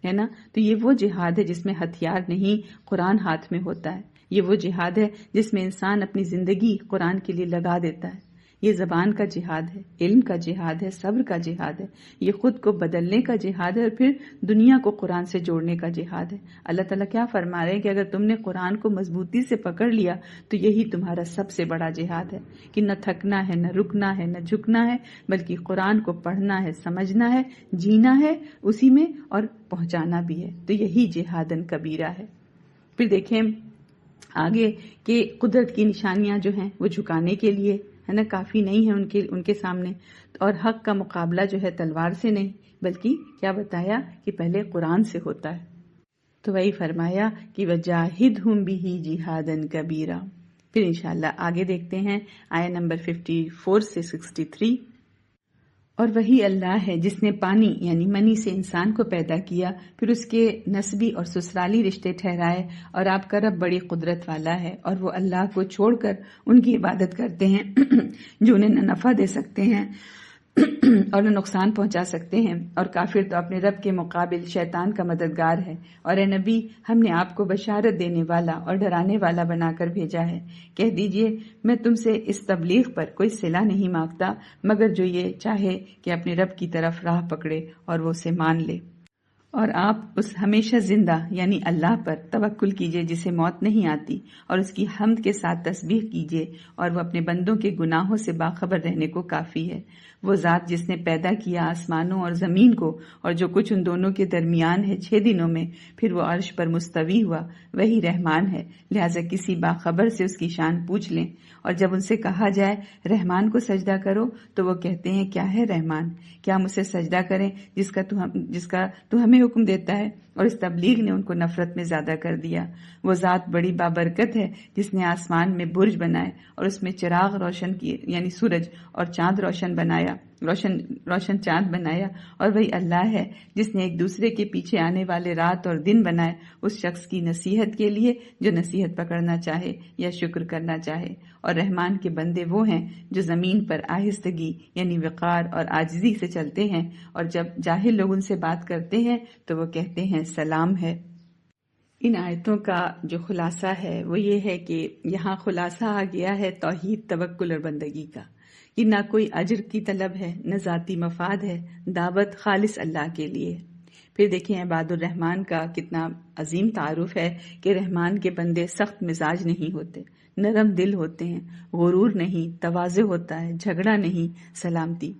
ہے نا۔ تو یہ وہ جہاد ہے جس میں ہتھیار نہیں، قرآن ہاتھ میں ہوتا ہے۔ یہ وہ جہاد ہے جس میں انسان اپنی زندگی قرآن کے لیے لگا دیتا ہے۔ یہ زبان کا جہاد ہے، علم کا جہاد ہے، صبر کا جہاد ہے، یہ خود کو بدلنے کا جہاد ہے، اور پھر دنیا کو قرآن سے جوڑنے کا جہاد ہے۔ اللہ تعالیٰ کیا فرما رہے ہیں کہ اگر تم نے قرآن کو مضبوطی سے پکڑ لیا تو یہی تمہارا سب سے بڑا جہاد ہے، کہ نہ تھکنا ہے، نہ رکنا ہے، نہ جھکنا ہے، بلکہ قرآن کو پڑھنا ہے، سمجھنا ہے، جینا ہے اسی میں اور پہنچانا بھی ہے۔ تو یہی جہادن کبیرہ ہے۔ پھر دیکھیں آگے کہ قدرت کی نشانیاں جو ہیں وہ جھکانے کے لیے ہے نا، کافی نہیں ہے ان کے سامنے، اور حق کا مقابلہ جو ہے تلوار سے نہیں، بلکہ کیا بتایا کہ پہلے قرآن سے ہوتا ہے۔ تو وہی فرمایا کہ وجاہدہم بہ جہادن کبیرہ۔ پھر انشاءاللہ آگے دیکھتے ہیں آیت نمبر 54 سے 63۔ اور وہی اللہ ہے جس نے پانی یعنی منی سے انسان کو پیدا کیا، پھر اس کے نسبی اور سسرالی رشتے ٹھہرائے، اور آپ کا رب بڑی قدرت والا ہے، اور وہ اللہ کو چھوڑ کر ان کی عبادت کرتے ہیں جو انہیں نہ نفع دے سکتے ہیں اور نہ نقصان پہنچا سکتے ہیں، اور کافر تو اپنے رب کے مقابل شیطان کا مددگار ہے۔ اور اے نبی، ہم نے آپ کو بشارت دینے والا اور ڈرانے والا بنا کر بھیجا ہے۔ کہہ دیجئے میں تم سے اس تبلیغ پر کوئی صلہ نہیں مانگتا، مگر جو یہ چاہے کہ اپنے رب کی طرف راہ پکڑے اور وہ اسے مان لے۔ اور آپ اس ہمیشہ زندہ یعنی اللہ پر توکل کیجئے جسے موت نہیں آتی، اور اس کی حمد کے ساتھ تسبیح کیجئے، اور وہ اپنے بندوں کے گناہوں سے باخبر رہنے کو کافی ہے۔ وہ ذات جس نے پیدا کیا آسمانوں اور زمین کو اور جو کچھ ان دونوں کے درمیان ہے 6 دنوں میں، پھر وہ عرش پر مستوی ہوا، وہی رحمان ہے، لہٰذا کسی باخبر سے اس کی شان پوچھ لیں۔ اور جب ان سے کہا جائے رحمان کو سجدہ کرو تو وہ کہتے ہیں کیا ہے رحمان؟ کیا ہم اسے سجدہ کریں جس کا تو ہمیں حکم دیتا ہے؟ اور اس تبلیغ نے ان کو نفرت میں زیادہ کر دیا۔ وہ ذات بڑی بابرکت ہے جس نے آسمان میں برج بنائے اور اس میں چراغ روشن کیے یعنی سورج اور چاند روشن چاند بنایا، اور وہی اللہ ہے جس نے ایک دوسرے کے پیچھے آنے والے رات اور دن بنائے اس شخص کی نصیحت کے لیے جو نصیحت پکڑنا چاہے یا شکر کرنا چاہے۔ اور رحمان کے بندے وہ ہیں جو زمین پر آہستگی یعنی وقار اور عاجزی سے چلتے ہیں، اور جب جاہل لوگ ان سے بات کرتے ہیں تو وہ کہتے ہیں سلام ہے۔ ان آیتوں کا جو خلاصہ ہے وہ یہ ہے کہ یہاں خلاصہ آ گیا ہے توحید، توکل اور بندگی کا، کہ نہ کوئی اجر کی طلب ہے، نہ ذاتی مفاد ہے، دعوت خالص اللہ کے لیے۔ پھر دیکھیں عباد الرحمن کا کتنا عظیم تعارف ہے کہ رحمان کے بندے سخت مزاج نہیں ہوتے، نرم دل ہوتے ہیں، غرور نہیں، تواضع ہوتا ہے، جھگڑا نہیں، سلامتی۔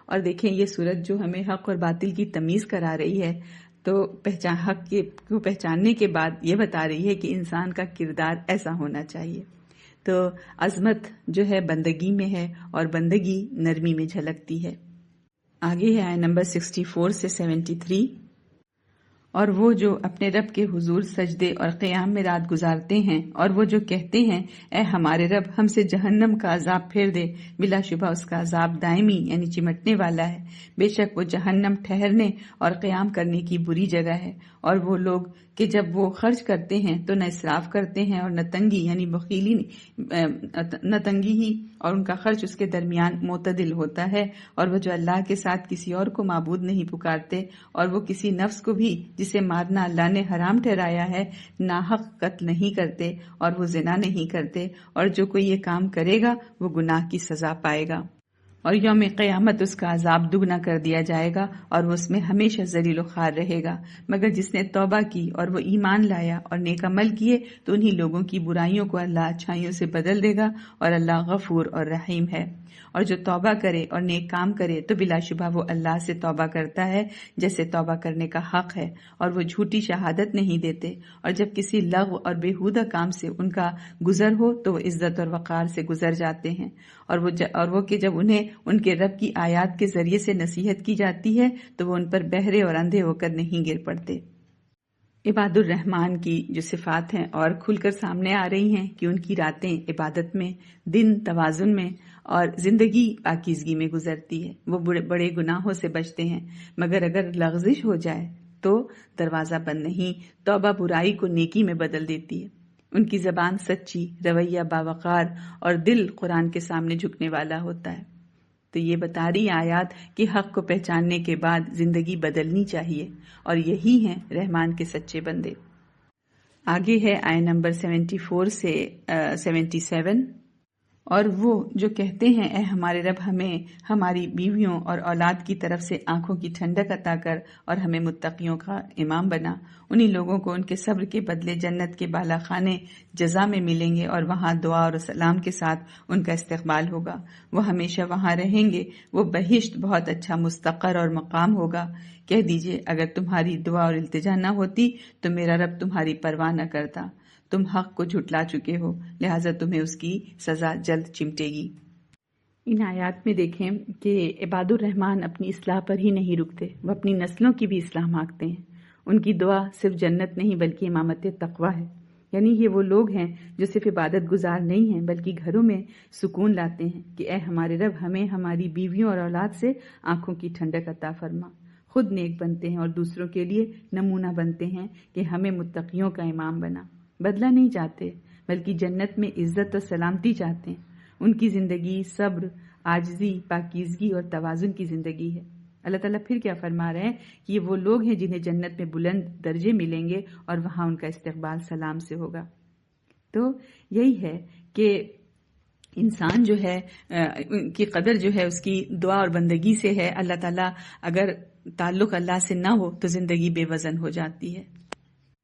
اور دیکھیں یہ سورت جو ہمیں حق اور باطل کی تمیز کرا رہی ہے، تو حق کو پہچاننے کے بعد یہ بتا رہی ہے کہ انسان کا کردار ایسا ہونا چاہیے۔ تو عظمت جو ہے بندگی میں ہے، اور بندگی نرمی میں جھلکتی ہے۔ آگے ہے آیت نمبر 64 سے 73۔ اور وہ جو اپنے رب کے حضور سجدے اور قیام میں رات گزارتے ہیں، اور وہ جو کہتے ہیں اے ہمارے رب ہم سے جہنم کا عذاب پھیر دے، بلا شبہ اس کا عذاب دائمی یعنی چمٹنے والا ہے، بے شک وہ جہنم ٹھہرنے اور قیام کرنے کی بری جگہ ہے۔ اور وہ لوگ کہ جب وہ خرچ کرتے ہیں تو نہ اسراف کرتے ہیں اور نہ تنگی یعنی بخیلی نہ تنگی ہی، اور ان کا خرچ اس کے درمیان معتدل ہوتا ہے۔ اور وہ جو اللہ کے ساتھ کسی اور کو معبود نہیں پکارتے، اور وہ کسی نفس کو بھی جسے مارنا اللہ نے حرام ٹھہرایا ہے ناحق قتل نہیں کرتے، اور وہ زنا نہیں کرتے، اور جو کوئی یہ کام کرے گا وہ گناہ کی سزا پائے گا، اور یوم قیامت اس کا عذاب دگنا کر دیا جائے گا، اور وہ اس میں ہمیشہ ذلیل و خوار رہے گا۔ مگر جس نے توبہ کی اور وہ ایمان لایا اور نیک عمل کیے تو انہی لوگوں کی برائیوں کو اللہ اچھائیوں سے بدل دے گا، اور اللہ غفور اور رحیم ہے۔ اور جو توبہ کرے اور نیک کام کرے تو بلا شبہ وہ اللہ سے توبہ کرتا ہے جیسے توبہ کرنے کا حق ہے، اور وہ جھوٹی شہادت نہیں دیتے، اور جب کسی لغو اور بیہودہ کام سے ان کا گزر ہو تو وہ عزت اور وقار سے گزر جاتے ہیں، اور وہ کہ جب انہیں ان کے رب کی آیات کے ذریعے سے نصیحت کی جاتی ہے تو وہ ان پر بہرے اور اندھے ہو کر نہیں گر پڑتے۔ عباد الرحمن کی جو صفات ہیں اور کھل کر سامنے آ رہی ہیں کہ ان کی راتیں عبادت میں، دن توازن میں اور زندگی پاکیزگی میں گزرتی ہے۔ وہ بڑے گناہوں سے بچتے ہیں، مگر اگر لغزش ہو جائے تو دروازہ بند نہیں، توبہ برائی کو نیکی میں بدل دیتی ہے۔ ان کی زبان سچی، رویہ باوقار اور دل قرآن کے سامنے جھکنے والا ہوتا ہے۔ تو یہ بتا رہی آیات کہ حق کو پہچاننے کے بعد زندگی بدلنی چاہیے، اور یہی ہیں رحمان کے سچے بندے۔ آگے ہے آیہ نمبر 74 سے 77، اور وہ جو کہتے ہیں اے ہمارے رب ہمیں ہماری بیویوں اور اولاد کی طرف سے آنکھوں کی ٹھنڈک عطا کر اور ہمیں متقیوں کا امام بنا، انہی لوگوں کو ان کے صبر کے بدلے جنت کے بالا خانے جزا میں ملیں گے، اور وہاں دعا اور سلام کے ساتھ ان کا استقبال ہوگا، وہ ہمیشہ وہاں رہیں گے، وہ بہشت بہت اچھا مستقر اور مقام ہوگا۔ کہہ دیجئے اگر تمہاری دعا اور التجا نہ ہوتی تو میرا رب تمہاری پرواہ نہ کرتا، تم حق کو جھٹلا چکے ہو، لہٰذا تمہیں اس کی سزا جلد چمٹے گی۔ ان آیات میں دیکھیں کہ عباد الرحمن اپنی اصلاح پر ہی نہیں رکتے، وہ اپنی نسلوں کی بھی اصلاح مانگتے ہیں۔ ان کی دعا صرف جنت نہیں بلکہ امامت تقویٰ ہے، یعنی یہ وہ لوگ ہیں جو صرف عبادت گزار نہیں ہیں بلکہ گھروں میں سکون لاتے ہیں کہ اے ہمارے رب ہمیں ہماری بیویوں اور اولاد سے آنکھوں کی ٹھنڈک عطا فرما۔ خود نیک بنتے ہیں اور دوسروں کے لیے نمونہ بنتے ہیں کہ ہمیں متقیوں کا امام بنا۔ بدلہ نہیں چاہتے بلکہ جنت میں عزت اور سلامتی چاہتے ہیں۔ ان کی زندگی صبر، عاجزی، پاکیزگی اور توازن کی زندگی ہے۔ اللہ تعالیٰ پھر کیا فرما رہے ہیں کہ یہ وہ لوگ ہیں جنہیں جنت میں بلند درجے ملیں گے اور وہاں ان کا استقبال سلام سے ہوگا۔ تو یہی ہے کہ انسان جو ہے کی قدر جو ہے اس کی دعا اور بندگی سے ہے۔ اللہ تعالیٰ اگر تعلق اللہ سے نہ ہو تو زندگی بے وزن ہو جاتی ہے۔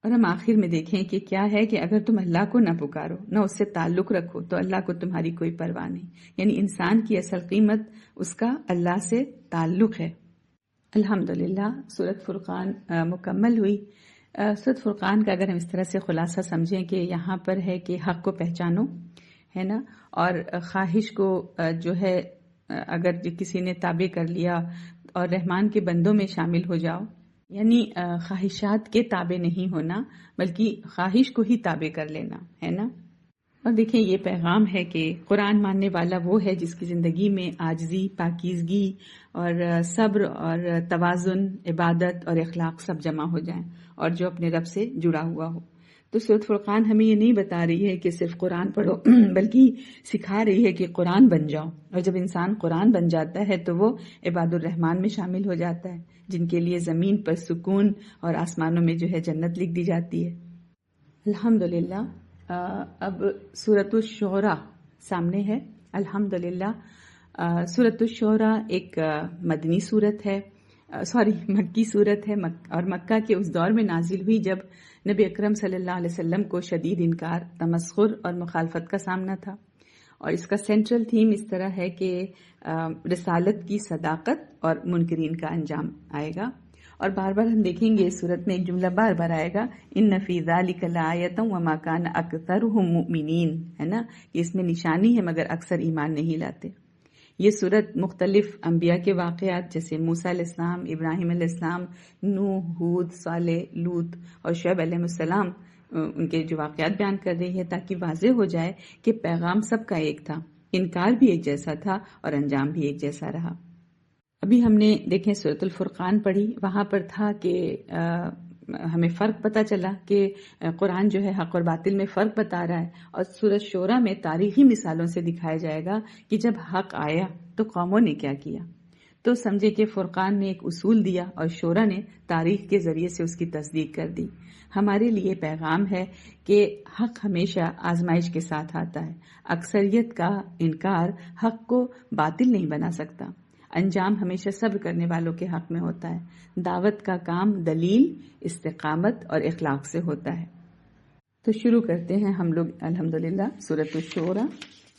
اور ہم آخر میں دیکھیں کہ کیا ہے کہ اگر تم اللہ کو نہ پکارو، نہ اس سے تعلق رکھو تو اللہ کو تمہاری کوئی پرواہ نہیں، یعنی انسان کی اصل قیمت اس کا اللہ سے تعلق ہے۔ الحمدللہ سورۃ فرقان مکمل ہوئی۔ سورۃ فرقان کا اگر ہم اس طرح سے خلاصہ سمجھیں کہ یہاں پر ہے کہ حق کو پہچانو، ہے نا، اور خواہش کو جو ہے اگر کسی نے تابع کر لیا اور رحمان کے بندوں میں شامل ہو جاؤ، یعنی خواہشات کے تابع نہیں ہونا بلکہ خواہش کو ہی تابع کر لینا، ہے نا۔ اور دیکھیں یہ پیغام ہے کہ قرآن ماننے والا وہ ہے جس کی زندگی میں عاجزی، پاکیزگی اور صبر اور توازن، عبادت اور اخلاق سب جمع ہو جائیں، اور جو اپنے رب سے جڑا ہوا ہو۔ تو سورۃ فرقان ہمیں یہ نہیں بتا رہی ہے کہ صرف قرآن پڑھو بلکہ سکھا رہی ہے کہ قرآن بن جاؤ، اور جب انسان قرآن بن جاتا ہے تو وہ عباد الرحمن میں شامل ہو جاتا ہے، جن کے لیے زمین پر سکون اور آسمانوں میں جو ہے جنت لکھ دی جاتی ہے۔ الحمدللہ اب سورۃ الشعراء سامنے ہے۔ الحمدللہ سورۃ الشعراء ایک مدنی سورت ہے، مکی سورت ہے، اور مکہ کے اس دور میں نازل ہوئی جب نبی اکرم صلی اللہ علیہ وسلم کو شدید انکار، تمسخر اور مخالفت کا سامنا تھا، اور اس کا سینٹرل تھیم اس طرح ہے کہ رسالت کی صداقت اور منکرین کا انجام آئے گا۔ اور بار بار ہم دیکھیں گے اس صورت میں ایک جملہ بار بار آئے گا، ان فی ذلک لآیۃ وما کان اکثرهم مؤمنین، ہے نا، کہ اس میں نشانی ہے مگر اکثر ایمان نہیں لاتے۔ یہ صورت مختلف انبیاء کے واقعات جیسے موسیٰ علیہ السلام، ابراہیم علیہ السلام، نوح، ہود، صالح، لوط اور شعیب علیہ السلام ان کے جو واقعات بیان کر رہی ہے تاکہ واضح ہو جائے کہ پیغام سب کا ایک تھا، انکار بھی ایک جیسا تھا اور انجام بھی ایک جیسا رہا۔ ابھی ہم نے دیکھیں سورۃ الفرقان پڑھی، وہاں پر تھا کہ ہمیں فرق پتہ چلا کہ قرآن جو ہے حق اور باطل میں فرق بتا رہا ہے، اور سورۃ شعراء میں تاریخی مثالوں سے دکھایا جائے گا کہ جب حق آیا تو قوموں نے کیا کیا۔ تو سمجھے کہ فرقان نے ایک اصول دیا اور شعراء نے تاریخ کے ذریعے سے اس کی تصدیق کر دی۔ ہمارے لیے پیغام ہے کہ حق ہمیشہ آزمائش کے ساتھ آتا ہے، اکثریت کا انکار حق کو باطل نہیں بنا سکتا، انجام ہمیشہ صبر کرنے والوں کے حق میں ہوتا ہے، دعوت کا کام دلیل، استقامت اور اخلاق سے ہوتا ہے۔ تو شروع کرتے ہیں ہم لوگ الحمدللہ سورۃ الشعراء۔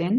10।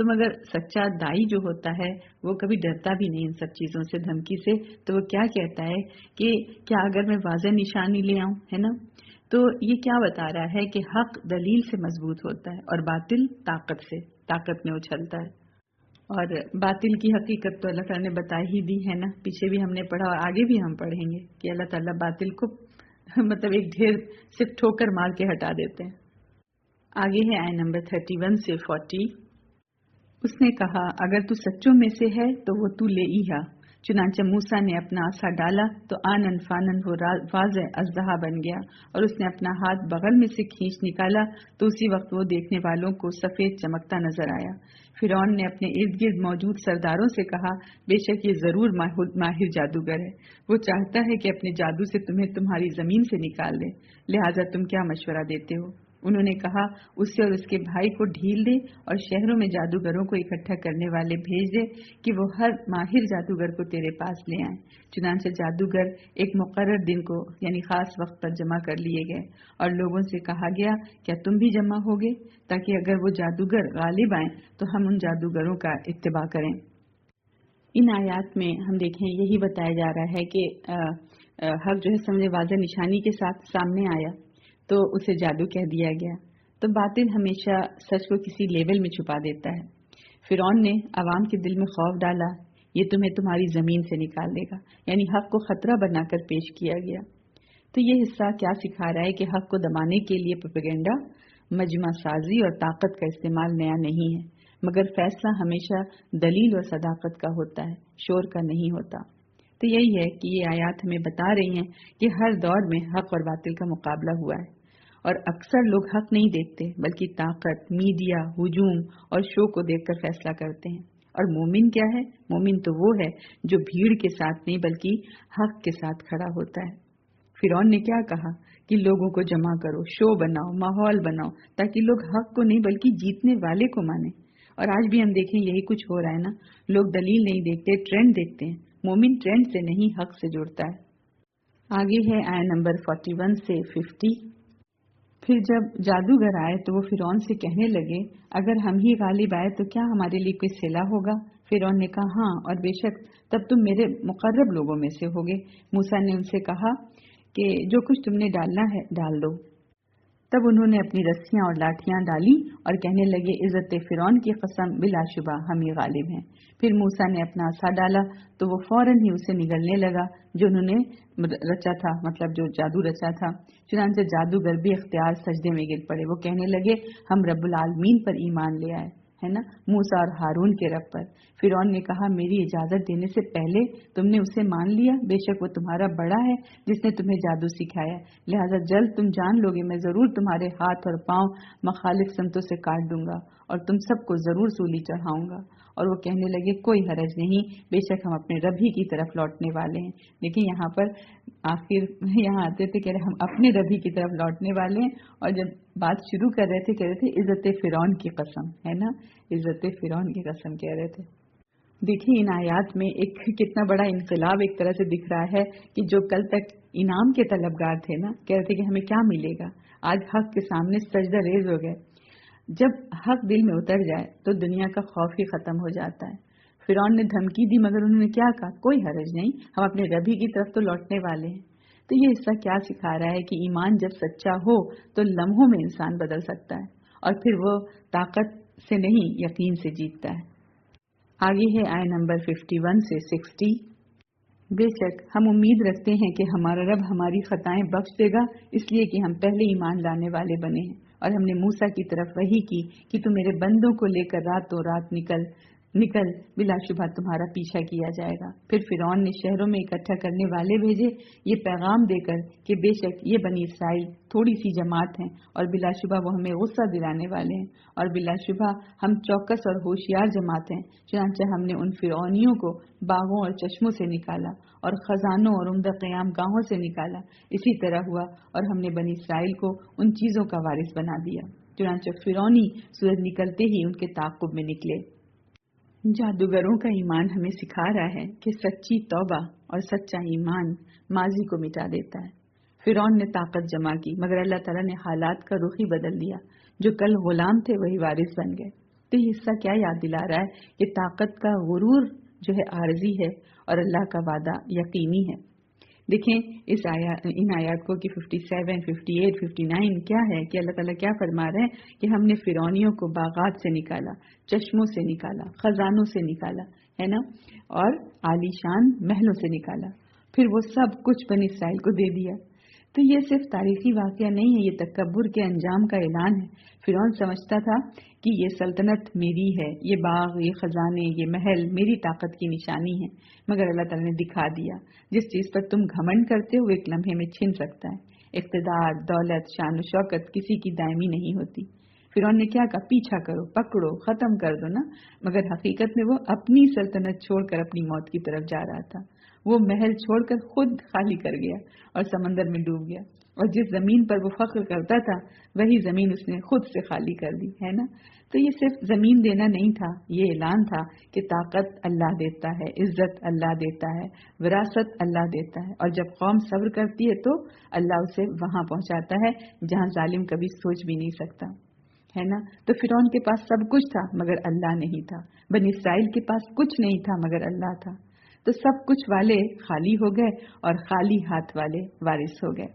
تو مگر سچا دائی جو ہوتا ہے وہ کبھی ڈرتا بھی نہیں ان سب چیزوں سے، دھمکی سے. تو وہ کیا کہتا ہے کہ کیا اگر میں واضح نشانی لے آؤں، ہے نا؟ تو یہ کیا بتا رہا ہے کہ حق دلیل سے مضبوط ہوتا ہے اور باطل طاقت میں اچھلتا ہے. اور باطل کی حقیقت تو اللہ تعالیٰ نے بتا ہی دی ہے نا، پیچھے بھی ہم نے پڑھا اور آگے بھی ہم پڑھیں گے کہ اللہ تعالیٰ باطل کو مطلب ایک ڈھیر صرف ٹھوکر مار کے ہٹا دیتے ہیں. آگے ہے آیت نمبر 31 سے 40. اس نے کہا اگر تو سچوں میں سے ہے تو وہ تو لے ہی آ. چنانچہ موسیٰ نے اپنا عصا ڈالا تو آنن فانن وہ واضح اژدہا بن گیا، اور اس نے اپنا ہاتھ بغل میں سے کھینچ نکالا تو اسی وقت وہ دیکھنے والوں کو سفید چمکتا نظر آیا. فرعون نے اپنے ارد گرد موجود سرداروں سے کہا بے شک یہ ضرور ماہر جادوگر ہے، وہ چاہتا ہے کہ اپنے جادو سے تمہیں تمہاری زمین سے نکال دے، لہٰذا تم کیا مشورہ دیتے ہو؟ انہوں نے کہا اسے اور اس کے بھائی کو ڈھیل دے اور شہروں میں جادوگروں کو اکٹھا کرنے والے بھیج دے کہ وہ ہر ماہر جادوگر کو تیرے پاس لے آئیں. چنانچہ جادوگر ایک مقرر دن کو یعنی خاص وقت پر جمع کر لیے گئے اور لوگوں سے کہا گیا کیا تم بھی جمع ہوگے تاکہ اگر وہ جادوگر غالب آئیں تو ہم ان جادوگروں کا اتباع کریں. ان آیات میں ہم دیکھیں یہی بتایا جا رہا ہے کہ حق جو ہے سمجھے واضح نشانی کے ساتھ سامنے آیا تو اسے جادو کہہ دیا گیا. تو باطل ہمیشہ سچ کو کسی لیول میں چھپا دیتا ہے. فرعون نے عوام کے دل میں خوف ڈالا، یہ تمہیں تمہاری زمین سے نکال دے گا، یعنی حق کو خطرہ بنا کر پیش کیا گیا. تو یہ حصہ کیا سکھا رہا ہے کہ حق کو دبانے کے لیے پروپیگنڈا، مجمع سازی اور طاقت کا استعمال نیا نہیں ہے، مگر فیصلہ ہمیشہ دلیل اور صداقت کا ہوتا ہے، شور کا نہیں ہوتا. تو یہی ہے کہ یہ آیات ہمیں بتا رہی ہیں کہ ہر دور میں حق اور باطل کا مقابلہ ہوا ہے، اور اکثر لوگ حق نہیں دیکھتے بلکہ طاقت، میڈیا، ہجوم اور شو کو دیکھ کر فیصلہ کرتے ہیں. اور مومن کیا ہے؟ مومن تو وہ ہے جو بھیڑ کے ساتھ نہیں بلکہ حق کے ساتھ کھڑا ہوتا ہے. فرعون نے کیا کہا کہ لوگوں کو جمع کرو، شو بناؤ، ماحول بناؤ تاکہ لوگ حق کو نہیں بلکہ جیتنے والے کو مانیں. اور آج بھی ہم دیکھیں یہی کچھ ہو رہا ہے نا، لوگ دلیل نہیں دیکھتے، ٹرینڈ دیکھتے ہیں. مومن ٹرینڈ سے نہیں حق سے جڑتا ہے. آگے ہے آیت نمبر 41 سے 50. پھر جب جادوگر آئے تو وہ فرعون سے کہنے لگے اگر ہم ہی غالب آئے تو کیا ہمارے لیے کوئی صلہ ہوگا؟ فرعون نے کہا ہاں، اور بے شک تب تم میرے مقرب لوگوں میں سے ہوگے. موسیٰ نے ان سے کہا کہ جو کچھ تم نے ڈالنا ہے ڈال دو. تب انہوں نے اپنی رسیاں اور لاٹھیاں ڈالی اور کہنے لگے عزت فرعون کی قسم بلا شبہ ہم ہی غالب ہیں. پھر موسیٰ نے اپنا عصا ڈالا تو وہ فوراً ہی اسے نگلنے لگا جو انہوں نے رچا تھا، مطلب جو جادو رچا تھا. چنانچہ جادوگر بھی اختیار سجدے میں گر پڑے. وہ کہنے لگے ہم رب العالمین پر ایمان لے آئے، ہے نا، موسیٰ اور ہارون کے رب پر. فرعون نے کہا میری اجازت دینے سے پہلے تم نے اسے مان لیا، بے شک وہ تمہارا بڑا ہے جس نے تمہیں جادو سکھایا، لہذا جلد تم جان لوگے میں ضرور تمہارے ہاتھ اور پاؤں مخالف سمتوں سے کاٹ دوں گا اور تم سب کو ضرور سولی چڑھاؤں گا. اور وہ کہنے لگے کوئی حرج نہیں، بے شک ہم اپنے رب ہی کی طرف لوٹنے والے ہیں. لیکن یہاں پر آخر یہاں آتے تھے کہ ہم اپنے رب ہی کی طرف لوٹنے والے ہیں، اور جب بات شروع کر رہے تھے کہہ رہے تھے عزت فرعون کی قسم، ہے نا، عزت فرعون کی قسم کہہ رہے تھے. دیکھیں ان آیات میں ایک کتنا بڑا انقلاب ایک طرح سے دکھ رہا ہے کہ جو کل تک انعام کے طلبگار تھے نا، کہہ رہے تھے کہ ہمیں کیا ملے گا، آج حق کے سامنے سجدہ ریز ہو گئے. جب حق دل میں اتر جائے تو دنیا کا خوف ہی ختم ہو جاتا ہے. فرعون نے دھمکی دی مگر انہوں نے کیا کہا کوئی حرج نہیں، ہم اپنے رب ہی کی طرف تو لوٹنے والے ہیں. تو یہ حصہ کیا سکھا رہا ہے کہ ایمان جب سچا ہو تو لمحوں میں انسان بدل سکتا ہے، اور پھر وہ طاقت سے نہیں یقین سے جیتتا ہے. آگے ہے آیت نمبر 51 سے 60. بے شک ہم امید رکھتے ہیں کہ ہمارا رب ہماری خطائیں بخش دے گا، اس لیے کہ ہم پہلے ایمان لانے والے بنے ہیں. اور ہم نے موسیٰ کی طرف وحی کی کہ تو میرے بندوں کو لے کر راتوں رات نکل بلا شبہ تمہارا پیچھا کیا جائے گا. پھر فرعون نے شہروں میں اکٹھا کرنے والے بھیجے یہ پیغام دے کر کہ بے شک یہ بنی اسرائیل تھوڑی سی جماعت ہیں اور بلا شبہ وہ ہمیں غصہ دلانے والے ہیں، اور بلا شبہ ہم چوکس اور ہوشیار جماعت ہیں. چنانچہ ہم نے ان فرعونیوں کو باغوں اور چشموں سے نکالا اور خزانوں اور عمدہ قیام گاہوں سے نکالا. اسی طرح ہوا اور ہم نے بنی اسرائیل کو ان چیزوں کا وارث بنا دیا. چنانچہ فرعونی سورج نکلتے ہی ان کے تعاقب میں نکلے. جادوگروں کا ایمان ہمیں سکھا رہا ہے کہ سچی توبہ اور سچا ایمان ماضی کو مٹا دیتا ہے. فرعون نے طاقت جمع کی مگر اللہ تعالیٰ نے حالات کا رخ ہی بدل دیا. جو کل غلام تھے وہی وارث بن گئے. تو یہ حصہ کیا یاد دلا رہا ہے کہ طاقت کا غرور جو ہے عارضی ہے اور اللہ کا وعدہ یقینی ہے۔ دیکھیں ان آیات کو کہ 57، 58، 59 کیا ہے کہ اللہ تعالیٰ کیا فرما رہے ہیں کہ ہم نے فرعونیوں کو باغات سے نکالا، چشموں سے نکالا، خزانوں سے نکالا، ہے نا، اور عالی شان محلوں سے نکالا، پھر وہ سب کچھ بنی اسرائیل کو دے دیا۔ تو یہ صرف تاریخی واقعہ نہیں ہے، یہ تکبر کے انجام کا اعلان ہے۔ فرعون سمجھتا تھا کہ یہ سلطنت میری ہے، یہ باغ، یہ خزانے، یہ محل میری طاقت کی نشانی ہے، مگر اللہ تعالیٰ نے دکھا دیا جس چیز پر تم گھمنڈ کرتے ہو ایک لمحے میں چھن سکتا ہے۔ اقتدار، دولت، شان و شوکت کسی کی دائمی نہیں ہوتی۔ فرعون نے کیا کہا؟ پیچھا کرو، پکڑو، ختم کر دو نا، مگر حقیقت میں وہ اپنی سلطنت چھوڑ کر اپنی موت کی طرف جا رہا تھا۔ وہ محل چھوڑ کر خود خالی کر گیا اور سمندر میں ڈوب گیا، اور جس زمین پر وہ فخر کرتا تھا وہی زمین اس نے خود سے خالی کر دی، ہے نا۔ تو یہ صرف زمین دینا نہیں تھا، یہ اعلان تھا کہ طاقت اللہ دیتا ہے، عزت اللہ دیتا ہے، وراثت اللہ دیتا ہے، اور جب قوم صبر کرتی ہے تو اللہ اسے وہاں پہنچاتا ہے جہاں ظالم کبھی سوچ بھی نہیں سکتا، ہے نا۔ تو فرعون کے پاس سب کچھ تھا مگر اللہ نہیں تھا، بنی اسرائیل کے پاس کچھ نہیں تھا مگر اللہ تھا۔ تو سب کچھ والے خالی ہو گئے اور خالی ہاتھ والے وارث ہو گئے۔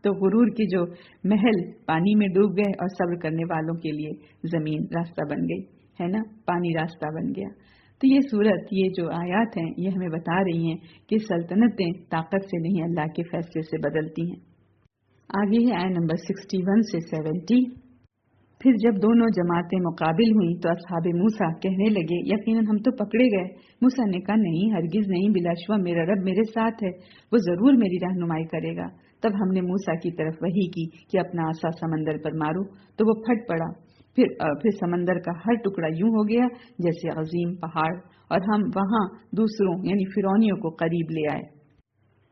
تو غرور کے جو محل پانی میں ڈوب گئے اور صبر کرنے والوں کے لیے زمین راستہ بن گئی، ہے نا، پانی راستہ بن گیا۔ تو یہ صورت، یہ جو آیات ہیں یہ ہمیں بتا رہی ہیں کہ سلطنتیں طاقت سے نہیں اللہ کے فیصلے سے بدلتی ہیں۔ آگے ہے آیت نمبر 61 سے 70۔ پھر جب دونوں جماعتیں مقابل ہوئیں تو اصحاب موسیٰ کہنے لگے یقیناً ہم تو پکڑے گئے۔ موسیٰ نے کہا نہیں، ہرگز نہیں، بلا شبہ میرا رب میرے ساتھ ہے، وہ ضرور میری رہنمائی کرے گا۔ تب ہم نے موسیٰ کی طرف وحی کی کہ اپنا عصا سمندر پر مارو، تو وہ پھٹ پڑا، پھر سمندر کا ہر ٹکڑا یوں ہو گیا جیسے عظیم پہاڑ، اور ہم وہاں دوسروں یعنی فرعونیوں کو قریب لے آئے،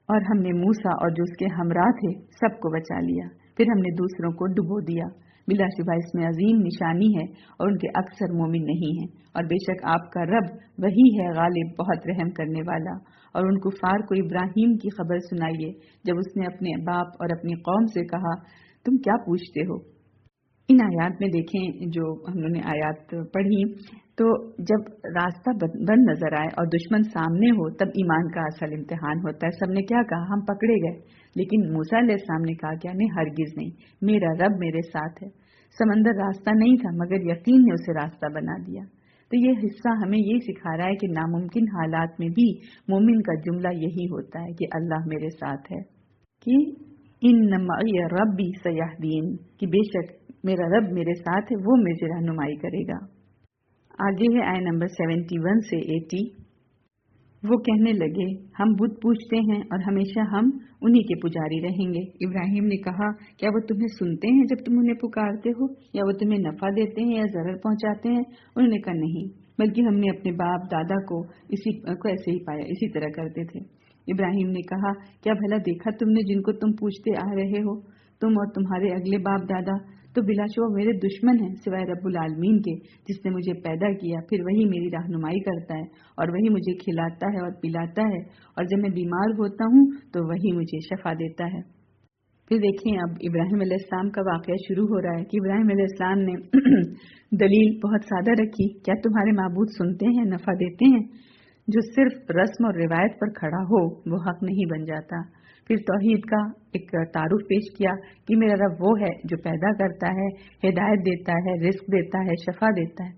اور ہم نے موسیٰ اور جو اس کے ہمراہ تھے سب کو بچا لیا، پھر ہم نے دوسروں کو ڈبو دیا۔ بلا شبہ اس میں عظیم نشانی ہے اور ان کے اکثر مومن نہیں ہیں، اور بے شک آپ کا رب وہی ہے غالب، بہت رحم کرنے والا۔ اور ان کفار کو ابراہیم کی خبر سنائیے جب اس نے اپنے باپ اور اپنی قوم سے کہا تم کیا پوچھتے ہو۔ ان آیات میں دیکھیں، جو ہم نے آیات پڑھی، تو جب راستہ بند نظر آئے اور دشمن سامنے ہو تب ایمان کا اصل امتحان ہوتا ہے۔ سب نے کیا کہا؟ ہم پکڑے گئے، لیکن موسیٰ علیہ السلام نے کہا کیا؟ نہیں، ہرگز نہیں، میرا رب میرے ساتھ ہے۔ سمندر راستہ نہیں تھا مگر یقین نے اسے راستہ بنا دیا۔ تو یہ حصہ ہمیں یہ سکھا رہا ہے کہ ناممکن حالات میں بھی مومن کا جملہ یہی ہوتا ہے کہ اللہ میرے ساتھ ہے، کہ ان معی ربی سیہدین، کہ بے شک میرا رب میرے ساتھ ہے، وہ مجھے رہنمائی کرے گا۔ آگے ہے آیت نمبر 71 سے 80۔ وہ کہنے لگے ہم بت پوجتے ہیں اور ہمیشہ ہم انہی کے پجاری رہیں گے۔ ابراہیم نے کہا کیا وہ تمہیں سنتے ہیں جب تم انہیں پکارتے ہو، یا وہ تمہیں نفع دیتے ہیں یا ضرر پہنچاتے ہیں؟ انہوں نے کہا نہیں، بلکہ ہم نے اپنے باپ دادا کو ایسے ہی پایا، اسی طرح کرتے تھے۔ ابراہیم نے کہا کیا بھلا دیکھا تم نے جن کو تم پوچھتے آ رہے ہو، تم اور تمہارے اگلے باپ دادا تو بلا شبہ میرے دشمن ہیں سوائے رب العالمین کے جس نے مجھے پیدا کیا، پھر وہی میری رہنمائی کرتا ہے اور وہی مجھے کھلاتا ہے اور پلاتا ہے، اور جب میں بیمار ہوتا ہوں تو وہی مجھے شفا دیتا ہے۔ پھر دیکھیں اب ابراہیم علیہ السلام کا واقعہ شروع ہو رہا ہے کہ ابراہیم علیہ السلام نے دلیل بہت سادہ رکھی، کیا تمہارے معبود سنتے ہیں، نفع دیتے ہیں؟ جو صرف رسم اور روایت پر کھڑا ہو وہ حق نہیں بن جاتا۔ پھر توحید کا ایک تعارف پیش کیا کہ میرا رب وہ ہے جو پیدا کرتا ہے، ہدایت دیتا ہے، رزق دیتا ہے، شفا دیتا ہے۔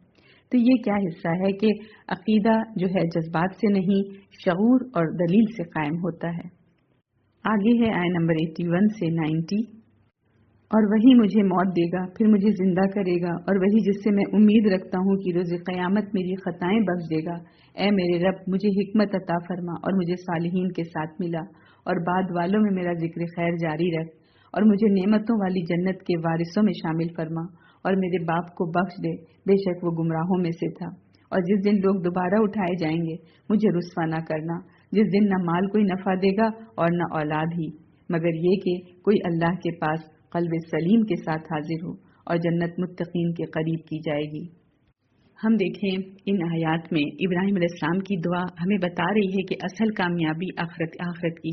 تو یہ کیا حصہ ہے کہ عقیدہ جو ہے جذبات سے نہیں، شعور اور دلیل سے قائم ہوتا ہے۔ آگے ہے آیت نمبر 81 سے 90۔ اور وہی مجھے موت دے گا، پھر مجھے زندہ کرے گا، اور وہی جس سے میں امید رکھتا ہوں کہ روز قیامت میری خطائیں بخش دے گا۔ اے میرے رب مجھے حکمت عطا فرما اور مجھے صالحین کے ساتھ ملا، اور بعد والوں میں میرا ذکر خیر جاری رکھ، اور مجھے نعمتوں والی جنت کے وارثوں میں شامل فرما، اور میرے باپ کو بخش دے، بے شک وہ گمراہوں میں سے تھا۔ اور جس دن لوگ دوبارہ اٹھائے جائیں گے مجھے رسوا نہ کرنا، جس دن نہ مال کوئی نفع دے گا اور نہ اولاد ہی، مگر یہ کہ کوئی اللہ کے پاس قلب سلیم کے ساتھ حاضر ہو، اور جنت متقین کے قریب کی جائے گی۔ ہم دیکھیں ان آیات میں ابراہیم علیہ السلام کی دعا ہمیں بتا رہی ہے کہ اصل کامیابی آخرت کی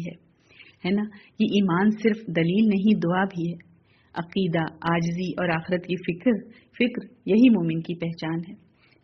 ہے نا۔ یہ ایمان صرف دلیل نہیں، دعا بھی ہے۔ عقیدہ، عاجزی اور آخرت کی فکر یہی مومن کی پہچان ہے۔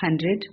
100।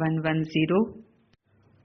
110।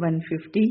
150।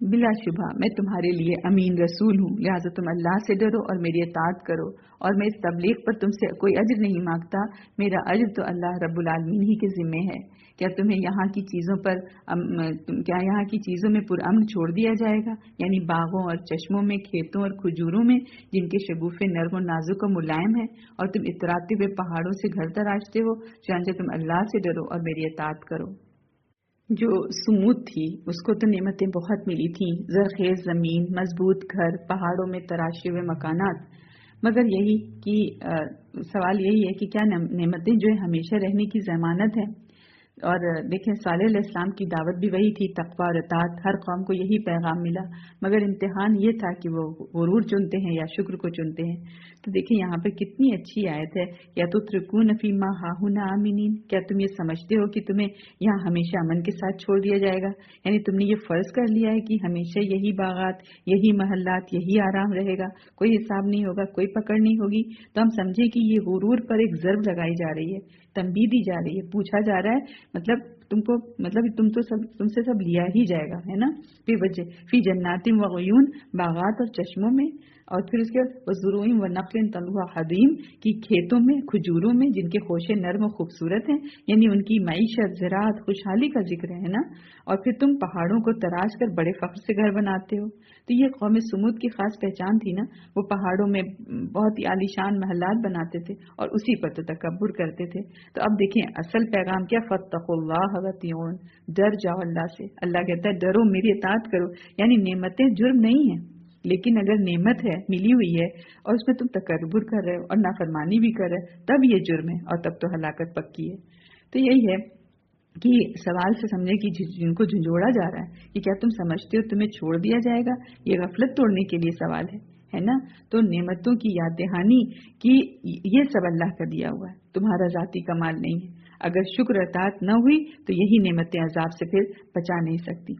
بلا شبہ میں تمہارے لیے امین رسول ہوں، لہٰذا تم اللہ سے ڈرو اور میری اطاعت کرو، اور میں اس تبلیغ پر تم سے کوئی اجر نہیں مانگتا، میرا اجر تو اللہ رب العالمین ہی کے ذمے ہے۔ کیا تمہیں یہاں کی چیزوں پر کیا یہاں کی چیزوں میں پرامن چھوڑ دیا جائے گا، یعنی باغوں اور چشموں میں، کھیتوں اور کھجوروں میں جن کے شگوفے نرم و نازک و ملائم ہیں، اور تم اتراتے ہوئے پہاڑوں سے گھر تراشتے ہو، چنانچہ تم اللہ سے ڈرو اور میری اطاعت کرو۔ جو سمود تھی اس کو تو نعمتیں بہت ملی تھیں، زرخیز زمین، مضبوط گھر، پہاڑوں میں تراشے ہوئے مکانات، مگر یہی کہ سوال یہی ہے کہ کیا نعمتیں جو ہے ہمیشہ رہنے کی ضمانت ہے؟ اور دیکھیں صالح علیہ السلام کی دعوت بھی وہی تھی، تقویٰ اور اطاعت، ہر قوم کو یہی پیغام ملا، مگر امتحان یہ تھا کہ وہ غرور چنتے ہیں یا شکر کو چنتے ہیں۔ تو دیکھیں یہاں پہ کتنی اچھی آیت ہے، یا تو ترکون فیما ہاہنا آمنین، کیا تم یہ سمجھتے ہو کہ تمہیں یہاں ہمیشہ امن کے ساتھ چھوڑ دیا جائے گا؟ یعنی تم نے یہ فرض کر لیا ہے کہ ہمیشہ یہی باغات، یہی محلات، یہی آرام رہے گا، کوئی حساب نہیں ہوگا، کوئی پکڑ نہیں ہوگی۔ تو ہم سمجھے کہ یہ غرور پر ایک ضرب لگائی جا رہی ہے، تنبیہ دی جا رہی ہے، پوچھا جا رہا ہے مطلب تم سے سب لیا ہی جائے گا، ہے نا؟ فی جنات و عیون، باغات اور چشموں میں، اور پھر اس کے بعد وزروع و نخل طلعها حدیم، کی کھیتوں میں، کھجوروں میں جن کے خوشے نرم و خوبصورت ہیں، یعنی ان کی معیشت، زراعت، خوشحالی کا ذکر ہے نا؟ اور پھر تم پہاڑوں کو تراش کر بڑے فخر سے گھر بناتے ہو۔ تو یہ قوم سمود کی خاص پہچان تھی نا، وہ پہاڑوں میں بہت ہی عالیشان محلات بناتے تھے اور اسی پر تو تکبر کرتے تھے۔ تو اب دیکھیں اصل پیغام کیا، فاتقوا اللہ واتقون، ڈر جاؤ اللہ سے۔ اللہ کہتا ہے ڈرو، میری اطاعت کرو، یعنی نعمتیں جرم نہیں ہیں، لیکن اگر نعمت ہے، ملی ہوئی ہے، اور اس میں تم تکبر کر رہے ہو اور نافرمانی بھی کر رہے ہو، تب یہ جرم ہے اور تب تو ہلاکت پکی ہے۔ تو یہی ہے کہ سوال سے سمجھے کہ جن کو جھنجھوڑا جا رہا ہے کہ کیا تم سمجھتے ہو تمہیں چھوڑ دیا جائے گا، یہ غفلت توڑنے کے لیے سوال ہے نا؟ تو نعمتوں کی یاد دہانی کی یہ سب اللہ کا دیا ہوا ہے، تمہارا ذاتی کمال نہیں ہے۔ اگر شکر اطاعت نہ ہوئی تو یہی نعمتیں عذاب سے پھر بچا نہیں سکتی۔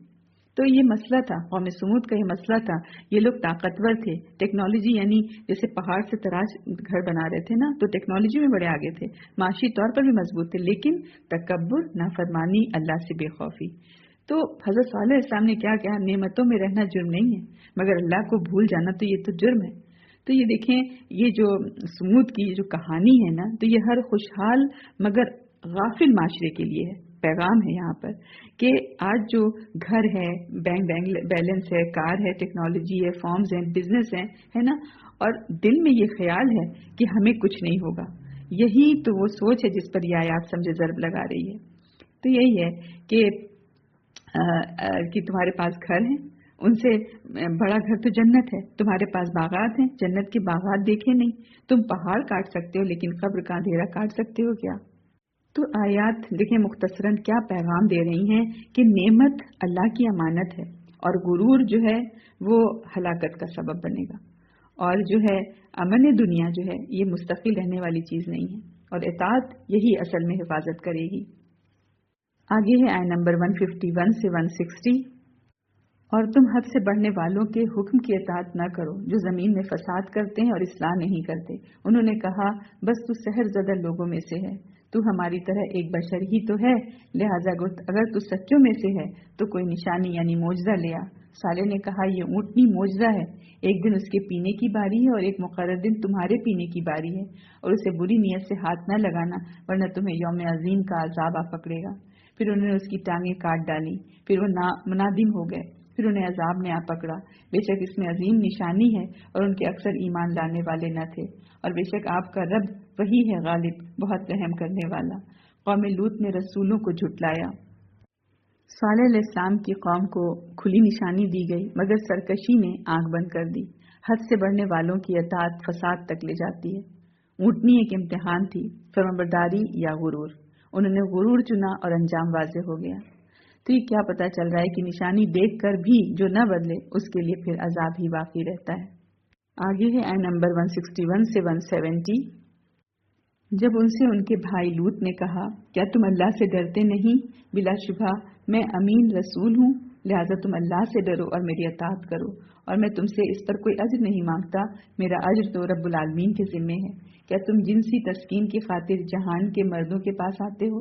تو یہ مسئلہ تھا، قوم سمود کا یہ مسئلہ تھا، یہ لوگ طاقتور تھے، ٹیکنالوجی یعنی جیسے پہاڑ سے تراش گھر بنا رہے تھے نا، تو ٹیکنالوجی میں بڑے آگے تھے، معاشی طور پر بھی مضبوط تھے، لیکن تکبر، نافرمانی، اللہ سے بے خوفی۔ تو حضرت صالح علیہ السلام نے کیا کہا، نعمتوں میں رہنا جرم نہیں ہے، مگر اللہ کو بھول جانا تو یہ تو جرم ہے۔ تو یہ دیکھیں یہ جو سمود کی جو کہانی ہے نا، تو یہ ہر خوشحال مگر غافل معاشرے کے لیے ہے، پیغام ہے یہاں پر کہ آج جو گھر ہے، بینک بیلنس ہے، کار ہے، ٹیکنالوجی ہے، فارمز ہیں، بزنس ہیں، ہے نا، اور دل میں یہ خیال ہے کہ ہمیں کچھ نہیں ہوگا، یہی تو وہ سوچ ہے جس پر یہ آیات سمجھے ضرب لگا رہی ہے۔ تو یہی ہے کہ تمہارے پاس گھر ہیں، ان سے بڑا گھر تو جنت ہے، تمہارے پاس باغات ہیں، جنت کے باغات دیکھے نہیں، تم پہاڑ کاٹ سکتے ہو لیکن قبر کا اندھیرا کاٹ سکتے ہو کیا؟ تو آیات دیکھیں مختصراً کیا پیغام دے رہی ہیں کہ نعمت اللہ کی امانت ہے، اور غرور جو ہے وہ ہلاکت کا سبب بنے گا، اور جو ہے امن دنیا جو ہے یہ مستقل رہنے والی چیز نہیں ہے، اور اطاعت یہی اصل میں حفاظت کرے گی۔ آگے ہے آیت نمبر 151 سے 160، اور تم حد سے بڑھنے والوں کے حکم کی اطاعت نہ کرو جو زمین میں فساد کرتے ہیں اور اصلاح نہیں کرتے۔ انہوں نے کہا بس تو سحر زدہ لوگوں میں سے ہے، تو ہماری طرح ایک بشر ہی تو ہے، لہٰذا اگر تو سچوں میں سے ہے تو کوئی نشانی یعنی معجزہ لے آ۔ صالح نے کہا یہ اونٹنی معجزہ ہے، ایک دن اس کے پینے کی باری ہے اور ایک مقرر دن تمہارے پینے کی باری ہے، اور اسے بری نیت سے ہاتھ نہ لگانا ورنہ تمہیں یوم عظیم کا عذاب آ پکڑے گا۔ پھر انہوں نے اس کی ٹانگیں کاٹ ڈالی، پھر وہ منادم ہو گئے، پھر انہیں عذاب نے آ پکڑا۔ بے شک اس میں عظیم نشانی ہے اور ان کے اکثر ایمان لانے والے نہ تھے، اور بے شک آپ کا رب وہی ہے غالب، بہت رحم کرنے والا۔ قوم لوط نے رسولوں کو جھٹلایا۔ صالح علیہ السلام کی قوم کو کھلی نشانی دی گئی مگر سرکشی نے آنکھ بند کر دی۔ حد سے بڑھنے والوں کی اطاعت فساد تک لے جاتی ہے۔ اونٹنی ایک امتحان تھی، فرمانبرداری یا غرور، انہوں نے غرور چنا اور انجام واضح ہو گیا۔ تو یہ کیا پتہ چل رہا ہے کہ نشانی دیکھ کر بھی جو نہ بدلے اس کے لیے پھر عذاب ہی باقی رہتا ہے۔ آگے ہے آیت نمبر 161 سے 170، جب ان سے ان کے بھائی لوط نے کہا کیا تم اللہ سے ڈرتے نہیں، بلا شبہ میں امین رسول ہوں، لہٰذا تم اللہ سے ڈرو اور میری اطاعت کرو، اور میں تم سے اس پر کوئی اجر نہیں مانگتا، میرا اجر تو رب العالمین کے ذمے ہے۔ کیا تم جنسی تسکین کی خاطر جہان کے مردوں کے پاس آتے ہو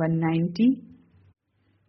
190।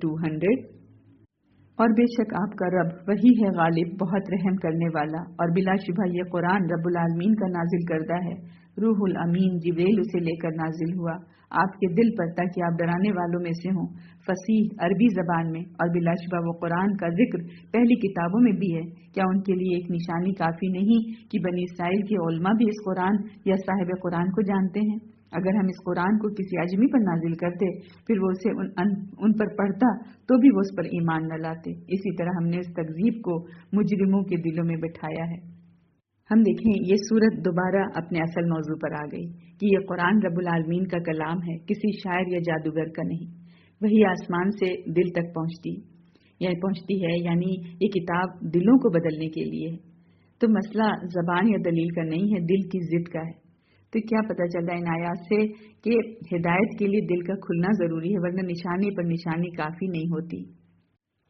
200। اور بے شک آپ کا رب وہی ہے غالب، بہت رحم کرنے والا، اور بلا شبہ یہ قرآن رب العالمین کا نازل کردہ ہے، روح الامین جبریل اسے لے کر نازل ہوا آپ کے دل پر تاکہ آپ ڈرانے والوں میں سے ہوں، فصیح عربی زبان میں، اور بلا شبہ وہ قرآن کا ذکر پہلی کتابوں میں بھی ہے۔ کیا ان کے لیے ایک نشانی کافی نہیں کہ بنی اسرائیل کے علماء بھی اس قرآن یا صاحب قرآن کو جانتے ہیں؟ اگر ہم اس قرآن کو کسی اجمی پر نازل کرتے پھر وہ اسے ان پر پڑھتا تو بھی وہ اس پر ایمان نہ لاتے، اسی طرح ہم نے اس تکذیب کو مجرموں کے دلوں میں بٹھایا ہے۔ ہم دیکھیں یہ سورت دوبارہ اپنے اصل موضوع پر آ گئی کہ یہ قرآن رب العالمین کا کلام ہے، کسی شاعر یا جادوگر کا نہیں۔ وہی آسمان سے دل تک پہنچتی ہے، یعنی یہ کتاب دلوں کو بدلنے کے لیے ہے۔ تو مسئلہ زبان یا دلیل کا نہیں ہے، دل کی ضد کا ہے۔ تو کیا پتہ چل رہا ہے ان آیات سے کہ ہدایت کے لیے دل کا کھلنا ضروری ہے، ورنہ نشانی پر نشانی کافی نہیں ہوتی۔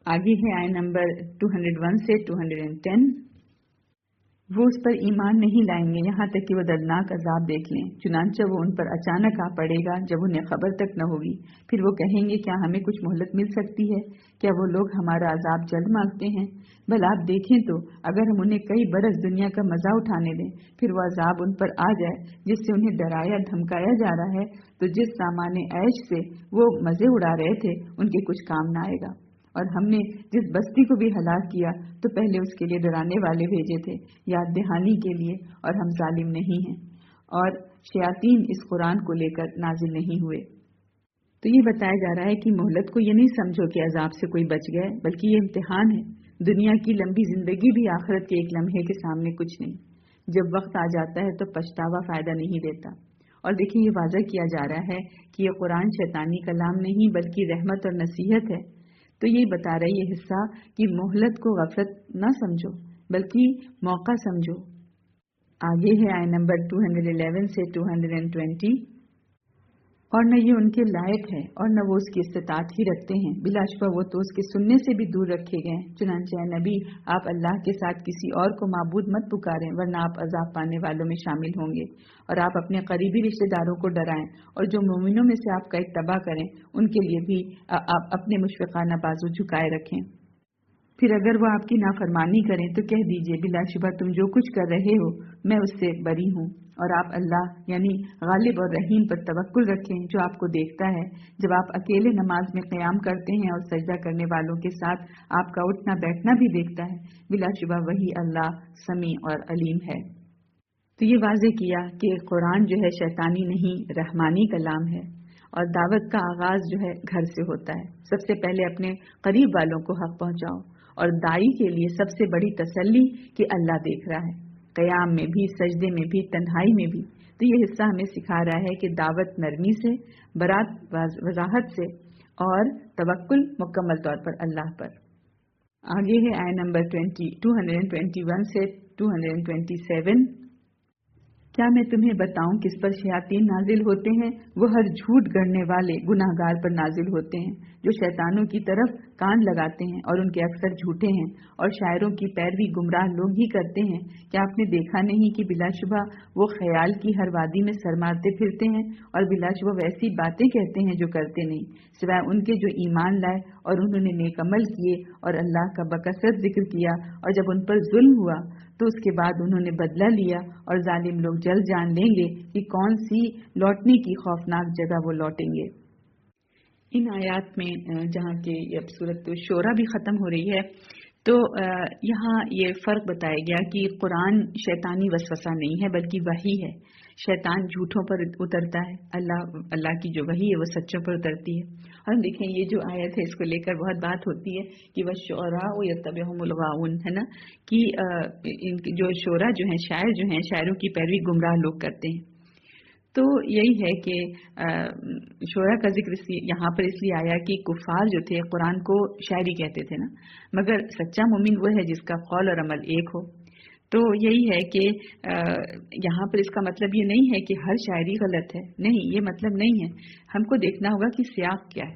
آگے ہے آیت نمبر 201 سے 210۔ وہ اس پر ایمان نہیں لائیں گے یہاں تک کہ وہ دردناک عذاب دیکھ لیں، چنانچہ وہ ان پر اچانک آ پڑے گا جب انہیں خبر تک نہ ہوگی۔ پھر وہ کہیں گے کیا ہمیں کچھ مہلت مل سکتی ہے؟ کیا وہ لوگ ہمارا عذاب جلد مانگتے ہیں؟ بل آپ دیکھیں تو اگر ہم انہیں کئی برس دنیا کا مزہ اٹھانے دیں، پھر وہ عذاب ان پر آ جائے جس سے انہیں ڈرایا دھمکایا جا رہا ہے، تو جس سامان عیش سے وہ مزے اڑا رہے تھے ان کے کچھ کام نہ آئے گا۔ اور ہم نے جس بستی کو بھی ہلاک کیا تو پہلے اس کے لیے ڈرانے والے بھیجے تھے، یاد دہانی کے لیے، اور ہم ظالم نہیں ہیں۔ اور شیاطین اس قرآن کو لے کر نازل نہیں ہوئے۔ تو یہ بتایا جا رہا ہے کہ مہلت کو یہ نہیں سمجھو کہ عذاب سے کوئی بچ گئے، بلکہ یہ امتحان ہے۔ دنیا کی لمبی زندگی بھی آخرت کے ایک لمحے کے سامنے کچھ نہیں۔ جب وقت آ جاتا ہے تو پچھتاوا فائدہ نہیں دیتا۔ اور دیکھیں یہ واضح کیا جا رہا ہے کہ یہ قرآن شیطانی کلام نہیں بلکہ رحمت اور نصیحت ہے۔ تو یہ بتا رہا ہے یہ حصہ کہ مہلت کو غفلت نہ سمجھو بلکہ موقع سمجھو۔ آگے ہے آیت نمبر 211 سے 220۔ اور نہ یہ ان کے لائق ہے اور نہ وہ اس کی استطاعت ہی رکھتے ہیں، بلا شبہ وہ تو اس کے سننے سے بھی دور رکھے گئے ہیں۔ چنانچہ اے نبی آپ اللہ کے ساتھ کسی اور کو معبود مت پکاریں ورنہ آپ عذاب پانے والوں میں شامل ہوں گے، اور آپ اپنے قریبی رشتہ داروں کو ڈرائیں اور جو مومنوں میں سے آپ کا اتباع کریں ان کے لیے بھی آپ اپنے مشفقانہ بازو جھکائے رکھیں۔ پھر اگر وہ آپ کی نافرمانی کریں تو کہہ دیجئے بلا شبہ تم جو کچھ کر رہے ہو میں اس سے بری ہوں، اور آپ اللہ یعنی غالب اور رحیم پر توکل رکھیں جو آپ کو دیکھتا ہے جب آپ اکیلے نماز میں قیام کرتے ہیں اور سجدہ کرنے والوں کے ساتھ آپ کا اٹھنا بیٹھنا بھی دیکھتا ہے، بلا شبہ وہی اللہ سمیع اور علیم ہے۔ تو یہ واضح کیا کہ قرآن جو ہے شیطانی نہیں رحمانی کلام ہے، اور دعوت کا آغاز جو ہے گھر سے ہوتا ہے۔ سب سے پہلے اپنے قریب والوں کو حق پہنچاؤ، اور دائی کے لیے سب سے بڑی تسلی کہ اللہ دیکھ رہا ہے، قیام میں بھی، سجدے میں بھی، تنہائی میں بھی۔ تو یہ حصہ ہمیں سکھا رہا ہے کہ دعوت نرمی سے، برات وضاحت سے، اور توکل مکمل طور پر اللہ پر۔ آگے ہے آیت نمبر 221 سے 227۔ کیا میں تمہیں بتاؤں کس پر شیاطین نازل ہوتے ہیں؟ وہ ہر جھوٹ گڑنے والے گناہ گار پر نازل ہوتے ہیں جو شیطانوں کی طرف کان لگاتے ہیں، اور ان کے اکثر جھوٹے ہیں، اور شاعروں کی پیروی گمراہ لوگ ہی کرتے ہیں۔ کیا آپ نے دیکھا نہیں کہ بلا شبہ وہ خیال کی ہر وادی میں سر مارتے پھرتے ہیں، اور بلا شبہ ویسی باتیں کہتے ہیں جو کرتے نہیں، سوائے ان کے جو ایمان لائے اور انہوں نے نیک عمل کیے اور اللہ کا بکثرت ذکر کیا، اور جب ان پر ظلم ہوا تو اس کے بعد انہوں نے بدلہ لیا، اور ظالم لوگ جلد جان لیں گے کہ کون سی لوٹنے کی خوفناک جگہ وہ لوٹیں گے۔ ان آیات میں جہاں کہ اب سورۃ شورا بھی ختم ہو رہی ہے تو یہاں یہ فرق بتایا گیا کہ قرآن شیطانی وسوسہ نہیں ہے بلکہ وحی ہے۔ شیطان جھوٹوں پر اترتا ہے، اللہ کی جو وحی ہے وہ سچوں پر اترتی ہے۔ اور ہم دیکھیں یہ جو آیت ہے اس کو لے کر بہت بات ہوتی ہے کہ والشعراء یتبعہم الغاوون، ہے نا، کہ جو شعراء جو ہیں، شاعر جو ہیں، شاعروں کی پیروی گمراہ لوگ کرتے ہیں۔ تو یہی ہے کہ شعراء کا ذکر یہاں پر اس لیے آیا کہ کفار جو تھے قرآن کو شاعری کہتے تھے نا، مگر سچا مومن وہ ہے جس کا قول اور عمل ایک ہو۔ تو یہی ہے کہ یہاں پر اس کا مطلب یہ نہیں ہے کہ ہر شاعری غلط ہے، نہیں، یہ مطلب نہیں ہے۔ ہم کو دیکھنا ہوگا کہ سیاق کیا ہے۔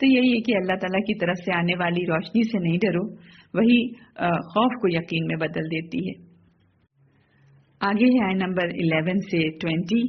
تو یہی ہے کہ اللہ تعالیٰ کی طرف سے آنے والی روشنی سے نہیں ڈرو، وہی خوف کو یقین میں بدل دیتی ہے۔ آگے ہے آیت نمبر 11 سے 20۔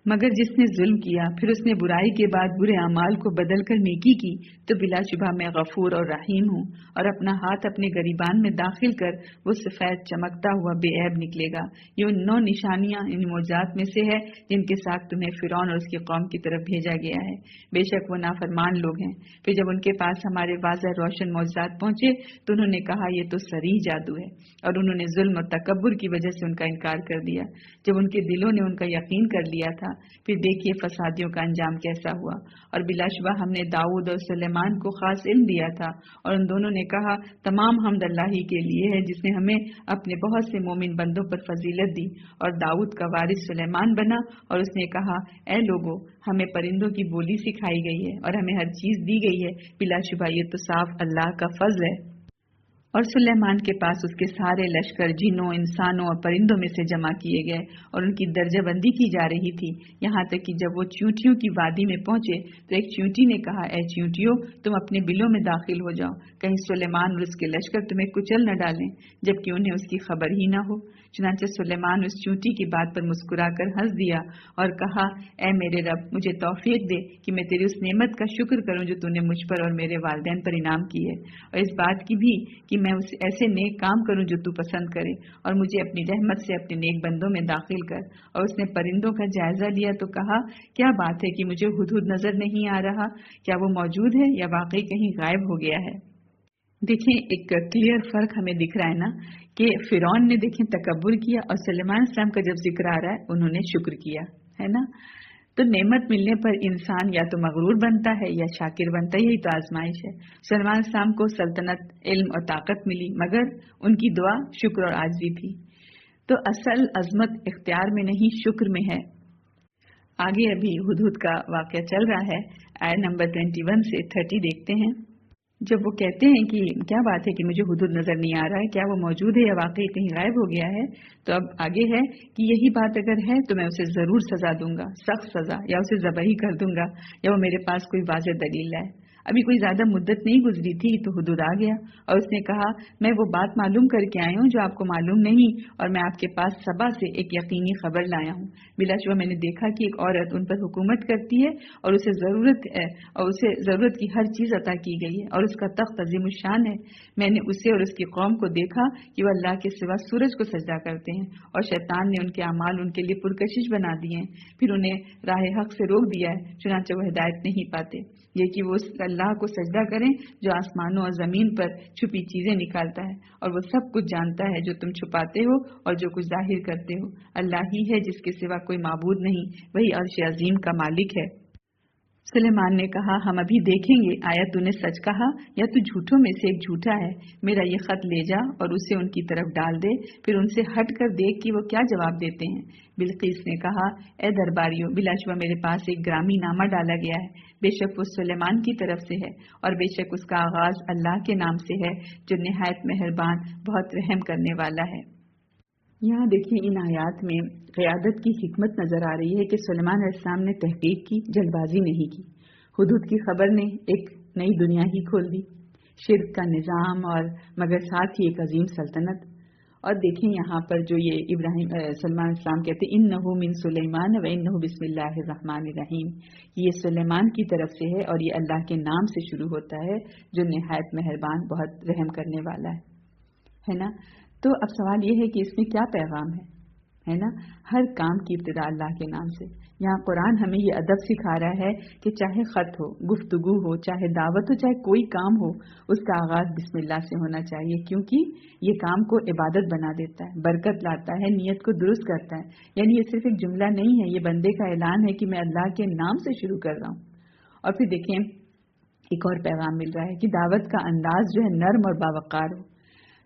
مگر جس نے ظلم کیا پھر اس نے برائی کے بعد برے اعمال کو بدل کر نیکی کی تو بلا شبہ میں غفور اور رحیم ہوں، اور اپنا ہاتھ اپنے گریبان میں داخل کر وہ سفید چمکتا ہوا بے عیب نکلے گا۔ یہ ان 9 نشانیاں ان معجزات میں سے ہے جن کے ساتھ تمہیں فرعون اور اس کی قوم کی طرف بھیجا گیا ہے۔ بے شک وہ نافرمان لوگ ہیں۔ پھر جب ان کے پاس ہمارے واضح روشن معجزات پہنچے تو انہوں نے کہا یہ تو صریح جادو ہے، اور انہوں نے ظلم اور تکبر کی وجہ سے ان کا انکار کر دیا۔ جب ان کے دلوں نے ان کا یقین کر لیا تھا، پھر دیکھیے فسادیوں کا انجام کیسا ہوا۔ اور بلا شبہ ہم نے داؤد اور سلیمان کو خاص علم دیا تھا، اور ان دونوں نے کہا تمام حمد اللہ ہی کے لیے ہے جس نے ہمیں اپنے بہت سے مومن بندوں پر فضیلت دی۔ اور داؤد کا وارث سلیمان بنا، اور اس نے کہا اے لوگو، ہمیں پرندوں کی بولی سکھائی گئی ہے اور ہمیں ہر چیز دی گئی ہے، بلا شبہ یہ تو صاف اللہ کا فضل ہے۔ اور سلیمان کے پاس اس کے سارے لشکر جنوں، انسانوں اور پرندوں میں سے جمع کیے گئے، اور ان کی درجہ بندی کی جا رہی تھی، یہاں تک کہ جب وہ چیونٹیوں کی وادی میں پہنچے تو ایک چیونٹی نے کہا اے چیونٹیوں، تم اپنے بلوں میں داخل ہو جاؤ، کہیں سلیمان اور اس کے لشکر تمہیں کچل نہ ڈالیں، جبکہ انہیں اس کی خبر ہی نہ ہو۔ چنانچہ سلیمان اس چیونٹی کی بات پر مسکرا کر ہنس دیا اور کہا اے میرے رب، مجھے توفیق دے کہ میں تیری اس نعمت کا شکر کروں جو تو نے مجھ پر اور میرے والدین پر انعام کی ہے، اور اس بات کی بھی کہ میں اسے ایسے نیک کام کروں جو تو پسند کرے، اور مجھے اپنی رحمت سے اپنے نیک بندوں میں داخل کر۔ اور اس نے پرندوں کا جائزہ لیا تو کہا کیا بات ہے کہ مجھے ہدہد نظر نہیں آ رہا، کیا وہ موجود ہے یا واقعی کہیں غائب ہو گیا ہے؟ دیکھیں ایک کلیئر فرق ہمیں دکھ رہا ہے نا کہ فرعون نے دیکھیں تکبر کیا، اور سلیمان السلام کا جب ذکر آ رہا ہے انہوں نے شکر کیا ہے نا۔ تو نعمت ملنے پر انسان یا تو مغرور بنتا ہے یا شاکر بنتا ہے، یہی تو آزمائش ہے۔ سلیمان السلام کو سلطنت، علم اور طاقت ملی، مگر ان کی دعا شکر اور عاجزی تھی۔ تو اصل عظمت اختیار میں نہیں شکر میں ہے۔ آگے ابھی ہدہد کا واقعہ چل رہا ہے، آیت نمبر 21 سے 30 دیکھتے ہیں۔ جب وہ کہتے ہیں کہ کیا بات ہے کہ مجھے ہدہد نظر نہیں آ رہا ہے، کیا وہ موجود ہے یا واقعی کہیں غائب ہو گیا ہے، تو اب آگے ہے کہ یہی بات اگر ہے تو میں اسے ضرور سزا دوں گا، سخت سزا، یا اسے ذبح ہی کر دوں گا، یا وہ میرے پاس کوئی واضح دلیل لائے۔ ابھی کوئی زیادہ مدت نہیں گزری تھی تو ہدہد آ گیا اور اس نے کہا میں وہ بات معلوم کر کے آیا ہوں جو آپ کو معلوم نہیں، اور میں آپ کے پاس سبا سے ایک یقینی خبر لایا ہوں۔ بلا شبہ میں نے دیکھا کہ ایک عورت ان پر حکومت کرتی ہے اور اسے ضرورت ہے، اور اسے ضرورت کی ہر چیز عطا کی گئی ہے، اور اس کا تخت عظیم الشان ہے۔ میں نے اسے اور اس کی قوم کو دیکھا کہ وہ اللہ کے سوا سورج کو سجدہ کرتے ہیں، اور شیطان نے ان کے اعمال ان کے لیے پرکشش بنا دیے ہیں، پھر انہیں راہ حق سے روک دیا ہے، چنانچہ وہ ہدایت نہیں پاتے۔ یہ کہ وہ اس اللہ کو سجدہ کریں جو آسمانوں اور زمین پر چھپی چیزیں نکالتا ہے، اور وہ سب کچھ جانتا ہے جو تم چھپاتے ہو اور جو کچھ ظاہر کرتے ہو۔ اللہ ہی ہے جس کے سوا کوئی معبود نہیں، وہی عرش عظیم کا مالک ہے۔ سلیمان نے کہا ہم ابھی دیکھیں گے، آیا تو نے سچ کہا یا تو جھوٹوں میں سے ایک جھوٹا ہے؟ میرا یہ خط لے جا اور اسے ان کی طرف ڈال دے، پھر ان سے ہٹ کر دیکھ کہ وہ کیا جواب دیتے ہیں۔ بلقیس نے کہا اے درباریوں، بلا شبہ میرے پاس ایک گرامی نامہ ڈالا گیا ہے، بے شک وہ سلیمان کی طرف سے ہے، اور بے شک اس کا آغاز اللہ کے نام سے ہے جو نہایت مہربان، بہت رحم کرنے والا ہے۔ یہاں دیکھیں ان آیات میں قیادت کی حکمت نظر آ رہی ہے کہ سلیمان علیہ السلام نے تحقیق کی، جلد بازی نہیں کی۔ ہدہد کی خبر نے ایک نئی دنیا ہی کھول دی، شرک کا نظام اور مگر ساتھ ہی ایک عظیم سلطنت۔ اور دیکھیں یہاں پر جو یہ سلیمان علیہ السلام کہتے ہیں انہ من سلیمان و انہ بسم اللہ الرحمن الرحیم، یہ سلیمان کی طرف سے ہے اور یہ اللہ کے نام سے شروع ہوتا ہے جو نہایت مہربان، بہت رحم کرنے والا ہے نا۔ تو اب سوال یہ ہے کہ اس میں کیا پیغام ہے نا؟ ہر کام کی ابتدا اللہ کے نام سے۔ یہاں قرآن ہمیں یہ ادب سکھا رہا ہے کہ چاہے خط ہو، گفتگو ہو، چاہے دعوت ہو، چاہے کوئی کام ہو، اس کا آغاز بسم اللہ سے ہونا چاہیے، کیونکہ یہ کام کو عبادت بنا دیتا ہے، برکت لاتا ہے، نیت کو درست کرتا ہے۔ یعنی یہ صرف ایک جملہ نہیں ہے، یہ بندے کا اعلان ہے کہ میں اللہ کے نام سے شروع کر رہا ہوں۔ اور پھر دیکھیں ایک اور پیغام مل رہا ہے کہ دعوت کا انداز جو ہے نرم اور باوقار ہو۔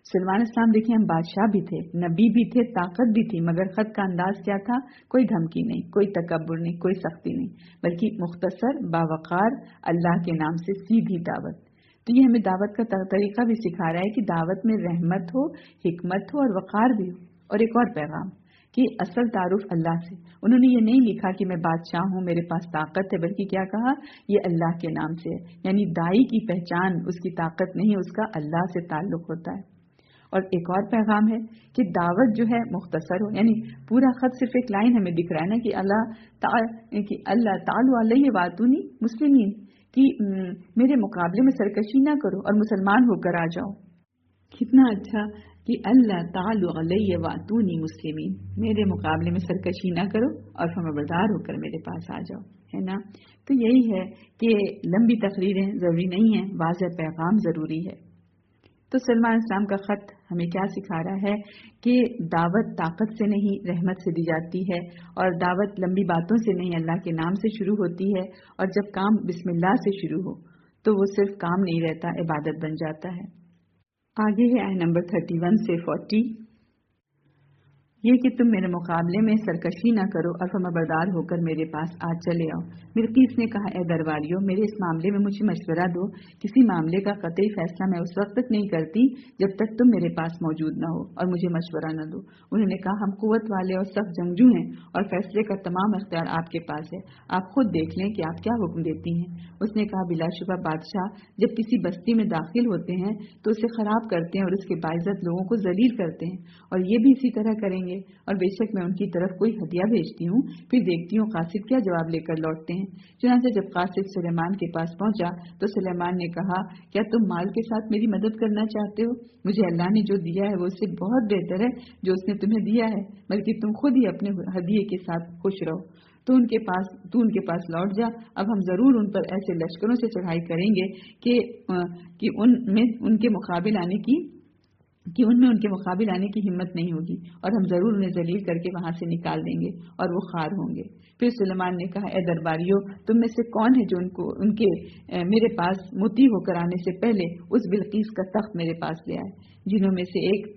سلیمان السلام دیکھیں ہم بادشاہ بھی تھے، نبی بھی تھے، طاقت بھی تھی، مگر خط کا انداز کیا تھا؟ کوئی دھمکی نہیں، کوئی تکبر نہیں، کوئی سختی نہیں، بلکہ مختصر، باوقار، اللہ کے نام سے سیدھی دعوت۔ تو یہ ہمیں دعوت کا طریقہ بھی سکھا رہا ہے کہ دعوت میں رحمت ہو، حکمت ہو اور وقار بھی ہو۔ اور ایک اور پیغام کہ اصل تعارف اللہ سے. انہوں نے یہ نہیں لکھا کہ میں بادشاہ ہوں، میرے پاس طاقت ہے، بلکہ کیا کہا یہ اللہ کے نام سے ہے. یعنی دائی کی پہچان اس کی طاقت نہیں، اس کا اللہ سے تعلق ہوتا ہے. اور ایک اور پیغام ہے کہ دعوت جو ہے مختصر ہو، یعنی پورا خط صرف ایک لائن ہمیں دکھ رہا ہے نا کہ اللہ تعالی علیہ واتونی مسلمین، کہ میرے مقابلے میں سرکشی نہ کرو اور مسلمان ہو کر آ جاؤ. کتنا اچھا کہ اللہ تعالی علیہ واتونی مسلمین، میرے مقابلے میں سرکشی نہ کرو اور فرمانبردار ہو کر میرے پاس آ جاؤ، ہے نا. تو یہی ہے کہ لمبی تقریریں ضروری نہیں ہیں، واضح پیغام ضروری ہے. تو سلمان اسلام کا خط ہمیں کیا سکھا رہا ہے کہ دعوت طاقت سے نہیں رحمت سے دی جاتی ہے، اور دعوت لمبی باتوں سے نہیں اللہ کے نام سے شروع ہوتی ہے. اور جب کام بسم اللہ سے شروع ہو تو وہ صرف کام نہیں رہتا، عبادت بن جاتا ہے. آگے ہے آیت نمبر 31 سے 40. یہ کہ تم میرے مقابلے میں سرکشی نہ کرو اور فرمانبردار ہو کر میرے پاس آج چلے آؤ. بلقیس نے کہا اے درباریوں، میرے اس معاملے میں مجھے مشورہ دو. کسی معاملے کا قطعی فیصلہ میں اس وقت تک نہیں کرتی جب تک تم میرے پاس موجود نہ ہو اور مجھے مشورہ نہ دو. انہوں نے کہا ہم قوت والے اور سخت جنگجو ہیں اور فیصلے کا تمام اختیار آپ کے پاس ہے، آپ خود دیکھ لیں کہ آپ کیا حکم دیتی ہیں. اس نے کہا بلا شبہ بادشاہ جب کسی بستی میں داخل ہوتے ہیں تو اسے خراب کرتے ہیں اور اس کے باعزت لوگوں کو ذلیل کرتے ہیں، اور یہ بھی اسی طرح کریں گے. اور بے شک میں ان کی طرف کوئی ہدیہ بھیجتی ہوں، پھر دیکھتی ہوں قاصد کیا جواب لے کر لوٹتے ہیں. چنانچہ جب قاصد سلیمان کے پاس پہنچا تو سلیمان نے کہا کیا تم مال کے ساتھ میری مدد کرنا چاہتے ہو؟ مجھے اللہ نے جو دیا ہے وہ اس سے بہت بہتر ہے جو اس نے تمہیں دیا ہے، بلکہ تم خود ہی اپنے ہدیے کے ساتھ خوش رہو. تو ان کے پاس لوٹ جا. اب ہم ضرور ان پر ایسے لشکروں سے چڑھائی کریں گے کہ ان کے مقابل آنے کی ہمت نہیں ہوگی، اور ہم ضرور انہیں ذلیل کر کے وہاں سے نکال دیں گے اور وہ خوار ہوں گے. پھر سلیمان نے کہا اے درباریوں، تم میں سے کون ہے جو ان کے میرے پاس مطیع ہو کر آنے سے پہلے اس بلقیس کا تخت میرے پاس لے آئے؟ جنہوں میں سے ایک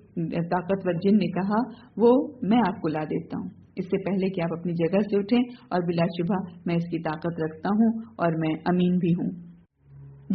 طاقتور جن نے کہا وہ میں آپ کو لا دیتا ہوں، اس سے پہلے کہ آپ اپنی جگہ سے اٹھیں، اور بلا شبہ میں اس کی طاقت رکھتا ہوں اور میں امین بھی ہوں.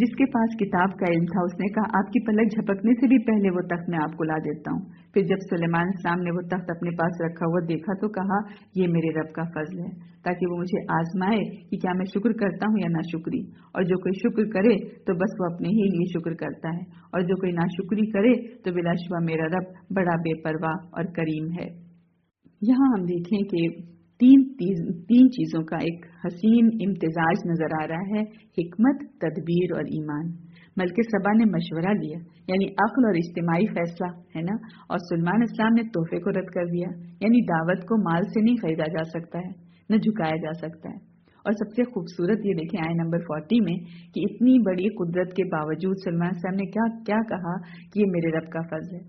جس کے پاس کتاب کا علم تھا اس نے کہا آپ کی پلک جھپکنے سے بھی پہلے وہ تخت میں آپ کو لا دیتا ہوں. پھر جب سلیمان السلام نے وہ تخت اپنے پاس رکھا ہوا دیکھا تو کہا یہ میرے رب کا فضل ہے تاکہ وہ مجھے آزمائے کہ کیا میں شکر کرتا ہوں یا ناشکری. اور جو کوئی شکر کرے تو بس وہ اپنے ہی لیے شکر کرتا ہے، اور جو کوئی ناشکری کرے تو بلا شبہ میرا رب بڑا بے پرواہ اور کریم ہے. یہاں ہم دیکھیں کہ تین چیزوں کا ایک حسین امتزاج نظر آ رہا ہے، حکمت، تدبیر اور ایمان. ملکہ سبا نے مشورہ دیا، یعنی عقل اور اجتماعی فیصلہ ہے نا، اور سلمان اسلام نے تحفے کو رد کر دیا، یعنی دعوت کو مال سے نہیں خریدا جا سکتا ہے، نہ جھکایا جا سکتا ہے. اور سب سے خوبصورت یہ دیکھیں آیت نمبر 40 میں کہ اتنی بڑی قدرت کے باوجود سلمان اسلام نے کیا کہا کہ یہ میرے رب کا فضل ہے.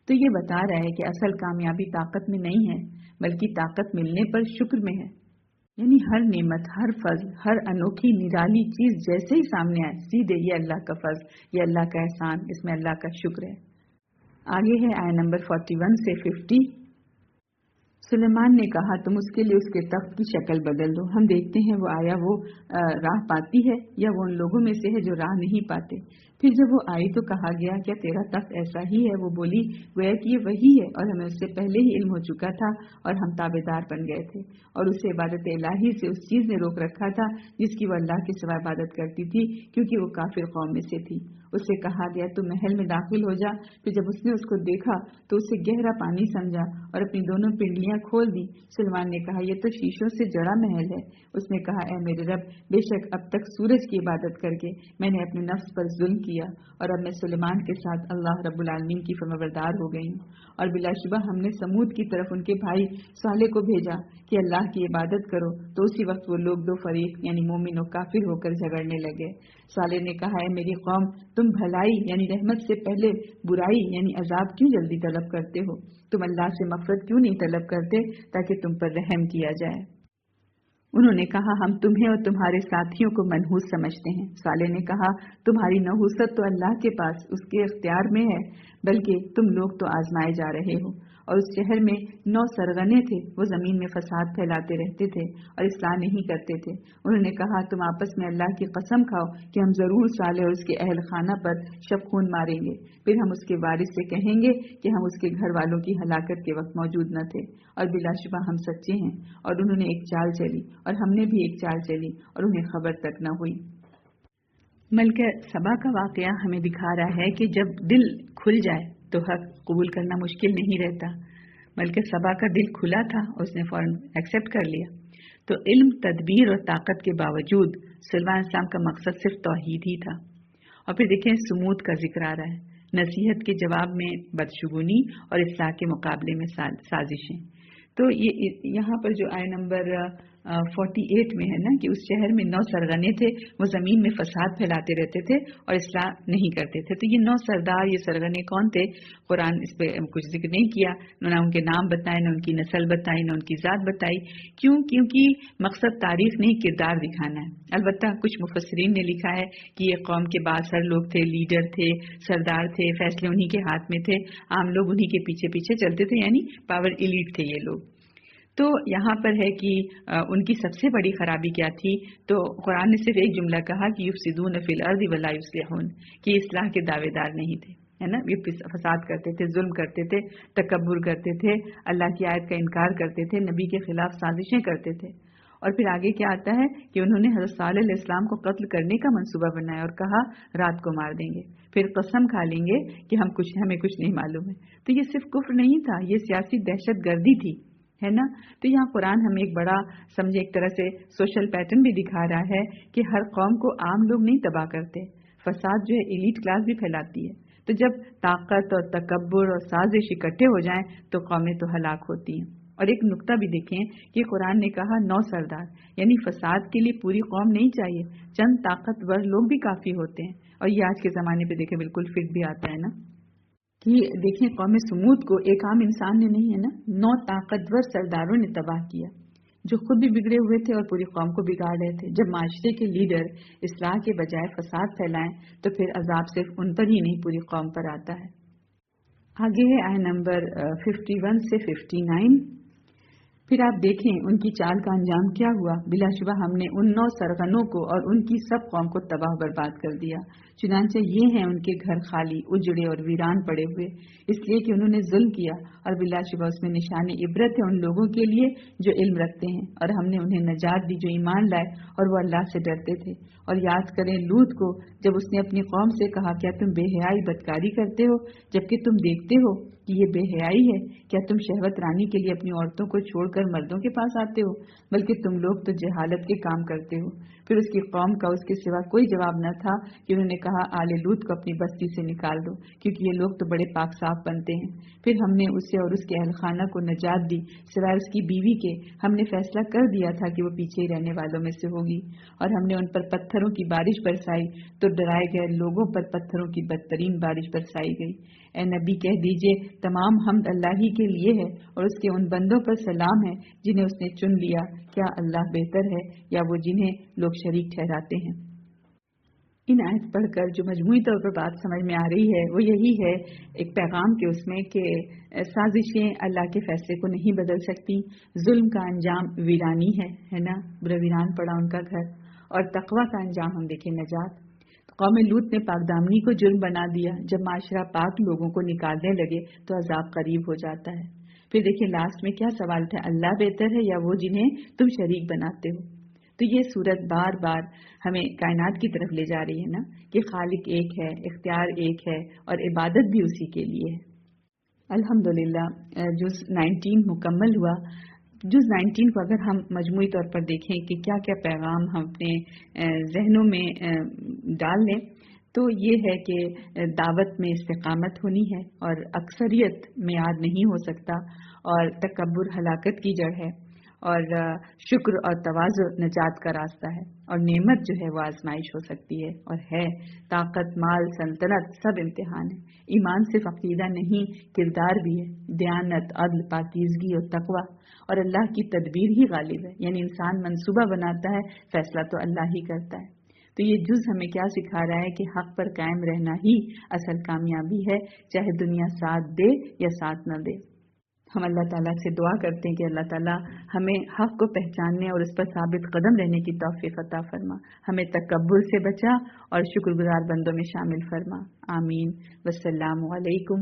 تو یہ بتا رہا ہے کہ اصل کامیابی طاقت میں نہیں ہے بلکہ طاقت ملنے پر شکر میں ہے. یعنی ہر نعمت، ہر فضل، ہر انوکھی نرالی چیز جیسے ہی سامنے آئے سیدھے یہ اللہ کا فضل، یہ اللہ کا احسان، اس میں اللہ کا شکر ہے. آگے ہے آیت نمبر 41 سے 50. سلیمان نے کہا تم اس کے لیے اس کے تخت کی شکل بدل دو، ہم دیکھتے ہیں وہ آیا وہ راہ پاتی ہے یا وہ ان لوگوں میں سے ہے جو راہ نہیں پاتے. پھر جب وہ آئی تو کہا گیا کیا تیرا تخت ایسا ہی ہے؟ وہ بولی گویا کہ یہ وہی ہے اور ہمیں اس سے پہلے ہی علم ہو چکا تھا اور ہم تابعدار بن گئے تھے، اور اسے عبادت الہی سے اس چیز نے روک رکھا تھا جس کی وہ اللہ کے سوا عبادت کرتی تھی کیونکہ وہ کافر قوم میں سے تھی. اس سے کہا گیا تو محل میں داخل ہو جا. پھر جب اس نے اس کو دیکھا تو اسے گہرا پانی سمجھا اور اپنی دونوں پنڈلیاں کھول دی. سلمان نے کہا یہ تو شیشوں سے جڑا محل ہے. اس نے کہا اے میرے رب، بے شک اب تک سورج کی عبادت کر کے میں نے اپنے نفس پر ظلم کیا، اور اب میں سلیمان کے ساتھ اللہ رب العالمین کی فرمانبردار ہو گئی ہوں. اور بلا شبہ ہم نے سمود کی طرف ان کے بھائی صالح کو بھیجا کہ اللہ کی عبادت کرو، تو اسی وقت وہ لوگ دو فریق یعنی مومن و کافر ہو کر جھگڑنے لگے. صالح نے کہا اے میری قوم، تم بھلائی یعنی رحمت سے پہلے برائی یعنی عذاب کیوں جلدی طلب کرتے ہو؟ تم اللہ سے مغفرت کیوں نہیں طلب کرتے تاکہ تم پر رحم کیا جائے؟ انہوں نے کہا ہم تمہیں اور تمہارے ساتھیوں کو منحوس سمجھتے ہیں۔ صالح نے کہا تمہاری نحوست تو اللہ کے پاس اس کے اختیار میں ہے، بلکہ تم لوگ تو آزمائے جا رہے ہو۔ اور اس شہر میں 9 سرغنے تھے، وہ زمین میں فساد پھیلاتے رہتے تھے اور اصلاح نہیں کرتے تھے۔ انہوں نے کہا تم آپس میں اللہ کی قسم کھاؤ کہ ہم ضرور صالح اور اس کے اہل خانہ پر شب خون ماریں گے، پھر ہم اس کے وارث سے کہیں گے کہ ہم اس کے گھر والوں کی ہلاکت کے وقت موجود نہ تھے، اور بلا شبہ ہم سچے ہیں۔ اور انہوں نے ایک چال چلی اور ہم نے بھی ایک چال چلی اور انہیں خبر تک نہ ہوئی۔ ملکہ سبا کا واقعہ ہمیں دکھا رہا ہے کہ جب دل کھل جائے تو حق قبول کرنا مشکل نہیں رہتا۔ ملکہ سبا کا دل کھلا تھا، اس نے فوراً ایکسیپٹ کر لیا۔ تو علم، تدبیر اور طاقت کے باوجود سلیمان السلام کا مقصد صرف توحید ہی تھا۔ اور پھر دیکھیں سمود کا ذکر آ رہا ہے، نصیحت کے جواب میں بدشگونی اور اصلاح کے مقابلے میں سازشیں۔ تو یہاں پر جو آیت نمبر 48 میں ہے نا کہ اس شہر میں 9 سرغنے تھے، وہ زمین میں فساد پھیلاتے رہتے تھے اور اصلاح نہیں کرتے تھے۔ تو یہ 9 سردار، یہ سرغنے کون تھے؟ قرآن اس پہ کچھ ذکر نہیں کیا، نہ ان کے نام بتائے، نہ ان کی نسل بتائی، نہ ان کی ذات بتائی۔ کیونکہ مقصد تاریخ نہیں، کردار دکھانا ہے۔ البتہ کچھ مفسرین نے لکھا ہے کہ یہ قوم کے بااثر لوگ تھے، لیڈر تھے، سردار تھے، فیصلے انہی کے ہاتھ میں تھے، عام لوگ انہی کے پیچھے پیچھے چلتے تھے، یعنی پاور ایلیٹ تھے یہ لوگ۔ تو یہاں پر ہے کہ ان کی سب سے بڑی خرابی کیا تھی؟ تو قرآن نے صرف ایک جملہ کہا کہ یفسدون فی الارض ولا یصلحون، کہ اصلاح کے دعوے دار نہیں تھے، ہے نا، یہ فساد کرتے تھے، ظلم کرتے تھے، تکبر کرتے تھے، اللہ کی آیت کا انکار کرتے تھے، نبی کے خلاف سازشیں کرتے تھے۔ اور پھر آگے کیا آتا ہے کہ انہوں نے حضرت صالح علیہ السلام کو قتل کرنے کا منصوبہ بنایا اور کہا رات کو مار دیں گے، پھر قسم کھا لیں گے کہ ہمیں کچھ نہیں معلوم ہے۔ تو یہ صرف کفر نہیں تھا، یہ سیاسی دہشت گردی تھی، ہے نا۔ تو یہاں قرآن ہمیں ایک بڑا سمجھے ایک طرح سے سوشل پیٹرن بھی دکھا رہا ہے کہ ہر قوم کو عام لوگ نہیں تباہ کرتے، فساد جو ہے ایلیٹ کلاس بھی پھیلاتی ہے۔ تو جب طاقت اور تکبر اور سازش اکٹھے ہو جائیں تو قومیں تو ہلاک ہوتی ہیں۔ اور ایک نقطہ بھی دیکھیں کہ قرآن نے کہا 9 سردار، یعنی فساد کے لیے پوری قوم نہیں چاہیے، چند طاقتور لوگ بھی کافی ہوتے ہیں۔ اور یہ آج کے زمانے پہ دیکھیں بالکل فٹ بھی آتا ہے نا کہ دیکھیں قوم سمود کو ایک عام انسان نے نہیں، ہے نا، 9 طاقتور سرداروں نے تباہ کیا جو خود بھی بگڑے ہوئے تھے اور پوری قوم کو بگاڑ رہے تھے۔ جب معاشرے کے لیڈر اصلاح کے بجائے فساد پھیلائیں تو پھر عذاب صرف ان پر ہی نہیں پوری قوم پر آتا ہے۔ آگے ہے آیت نمبر 51 سے 59۔ پھر آپ دیکھیں ان کی چال کا انجام کیا ہوا۔ بلا شبہ ہم نے ان 9 سرغنوں کو اور ان کی سب قوم کو تباہ برباد کر دیا۔ چنانچہ یہ ہیں ان کے گھر خالی، اجڑے اور ویران پڑے ہوئے، اس لیے کہ انہوں نے ظلم کیا، اور بلا شبہ اس میں نشان عبرت ہے ان لوگوں کے لیے جو علم رکھتے ہیں۔ اور ہم نے انہیں نجات دی جو ایمان لائے اور وہ اللہ سے ڈرتے تھے۔ اور یاد کریں لوط کو جب اس نے اپنی قوم سے کہا کیا تم بے حیائی بدکاری کرتے ہو جبکہ تم دیکھتے ہو کہ یہ بے حیائی ہے؟ کیا تم شہوت رانی کے لیے اپنی عورتوں کو چھوڑ کر مردوں کے پاس آتے ہو؟ بلکہ تم لوگ تو جہالت کے کام کرتے ہو۔ پھر اس کی قوم کا اس کے سوا کوئی جواب نہ تھا کہ انہوں نے کہا آل لوط کو اپنی بستی سے نکال دو، کیونکہ یہ لوگ تو بڑے پاک صاف بنتے ہیں۔ پھر ہم نے اسے اور اس کے اہل خانہ کو نجات دی سوائے اس کی بیوی کے، ہم نے فیصلہ کر دیا تھا کہ وہ پیچھے ہی رہنے والوں میں سے ہوگی۔ اور ہم نے ان پر پتھروں کی بارش برسائی تو ڈرائے گئے لوگوں پر پتھروں کی بدترین بارش برسائی گئی۔ اے نبی کہہ دیجئے تمام حمد اللہ ہی کے لیے ہے اور اس کے ان بندوں پر سلام ہے جنہیں اس نے چن لیا، کیا اللہ بہتر ہے یا وہ جنہیں لوگ شریک ٹھہراتے ہیں۔ ان آیت پڑھ کر جو مجموعی طور پر بات سمجھ میں آ رہی ہے وہ یہی ہے ایک پیغام کے اس میں کہ سازشیں اللہ کے فیصلے کو نہیں بدل سکتی، ظلم کا انجام ویرانی ہے نا، برا ویران پڑا ان کا گھر، اور تقویٰ کا انجام ہم دیکھیں نجات۔ قوم لوط نے پاک دامنی کو جرم بنا دیا، جب معاشرہ پاک لوگوں کو نکالنے لگے تو عذاب قریب ہو جاتا ہے۔ پھر دیکھیں لاسٹ میں کیا سوال تھا، اللہ بہتر ہے یا وہ جنہیں تم شریک بناتے ہو؟ تو یہ صورت بار بار ہمیں کائنات کی طرف لے جا رہی ہے نا کہ خالق ایک ہے، اختیار ایک ہے اور عبادت بھی اسی کے لیے ہے۔ الحمدللہ جز 19 مکمل ہوا۔ جز 19 کو اگر ہم مجموعی طور پر دیکھیں کہ کیا کیا پیغام ہم اپنے ذہنوں میں ڈال لیں تو یہ ہے کہ دعوت میں استقامت ہونی ہے اور اکثریت معیار نہیں ہو سکتا، اور تکبر ہلاکت کی جڑ ہے، اور شکر اور تواضع نجات کا راستہ ہے، اور نعمت جو ہے وہ آزمائش ہو سکتی ہے اور ہے، طاقت، مال، سلطنت سب امتحان ہے۔ ایمان صرف عقیدہ نہیں، کردار بھی ہے، دیانت، عدل، پاکیزگی اور تقوی، اور اللہ کی تدبیر ہی غالب ہے، یعنی انسان منصوبہ بناتا ہے، فیصلہ تو اللہ ہی کرتا ہے۔ تو یہ جز ہمیں کیا سکھا رہا ہے کہ حق پر قائم رہنا ہی اصل کامیابی ہے، چاہے دنیا ساتھ دے یا ساتھ نہ دے۔ ہم اللہ تعالیٰ سے دعا کرتے ہیں کہ اللہ تعالیٰ ہمیں حق کو پہچاننے اور اس پر ثابت قدم رہنے کی توفیق عطا فرما، ہمیں تکبر سے بچا اور شکر گزار بندوں میں شامل فرما، آمین۔ والسلام علیکم۔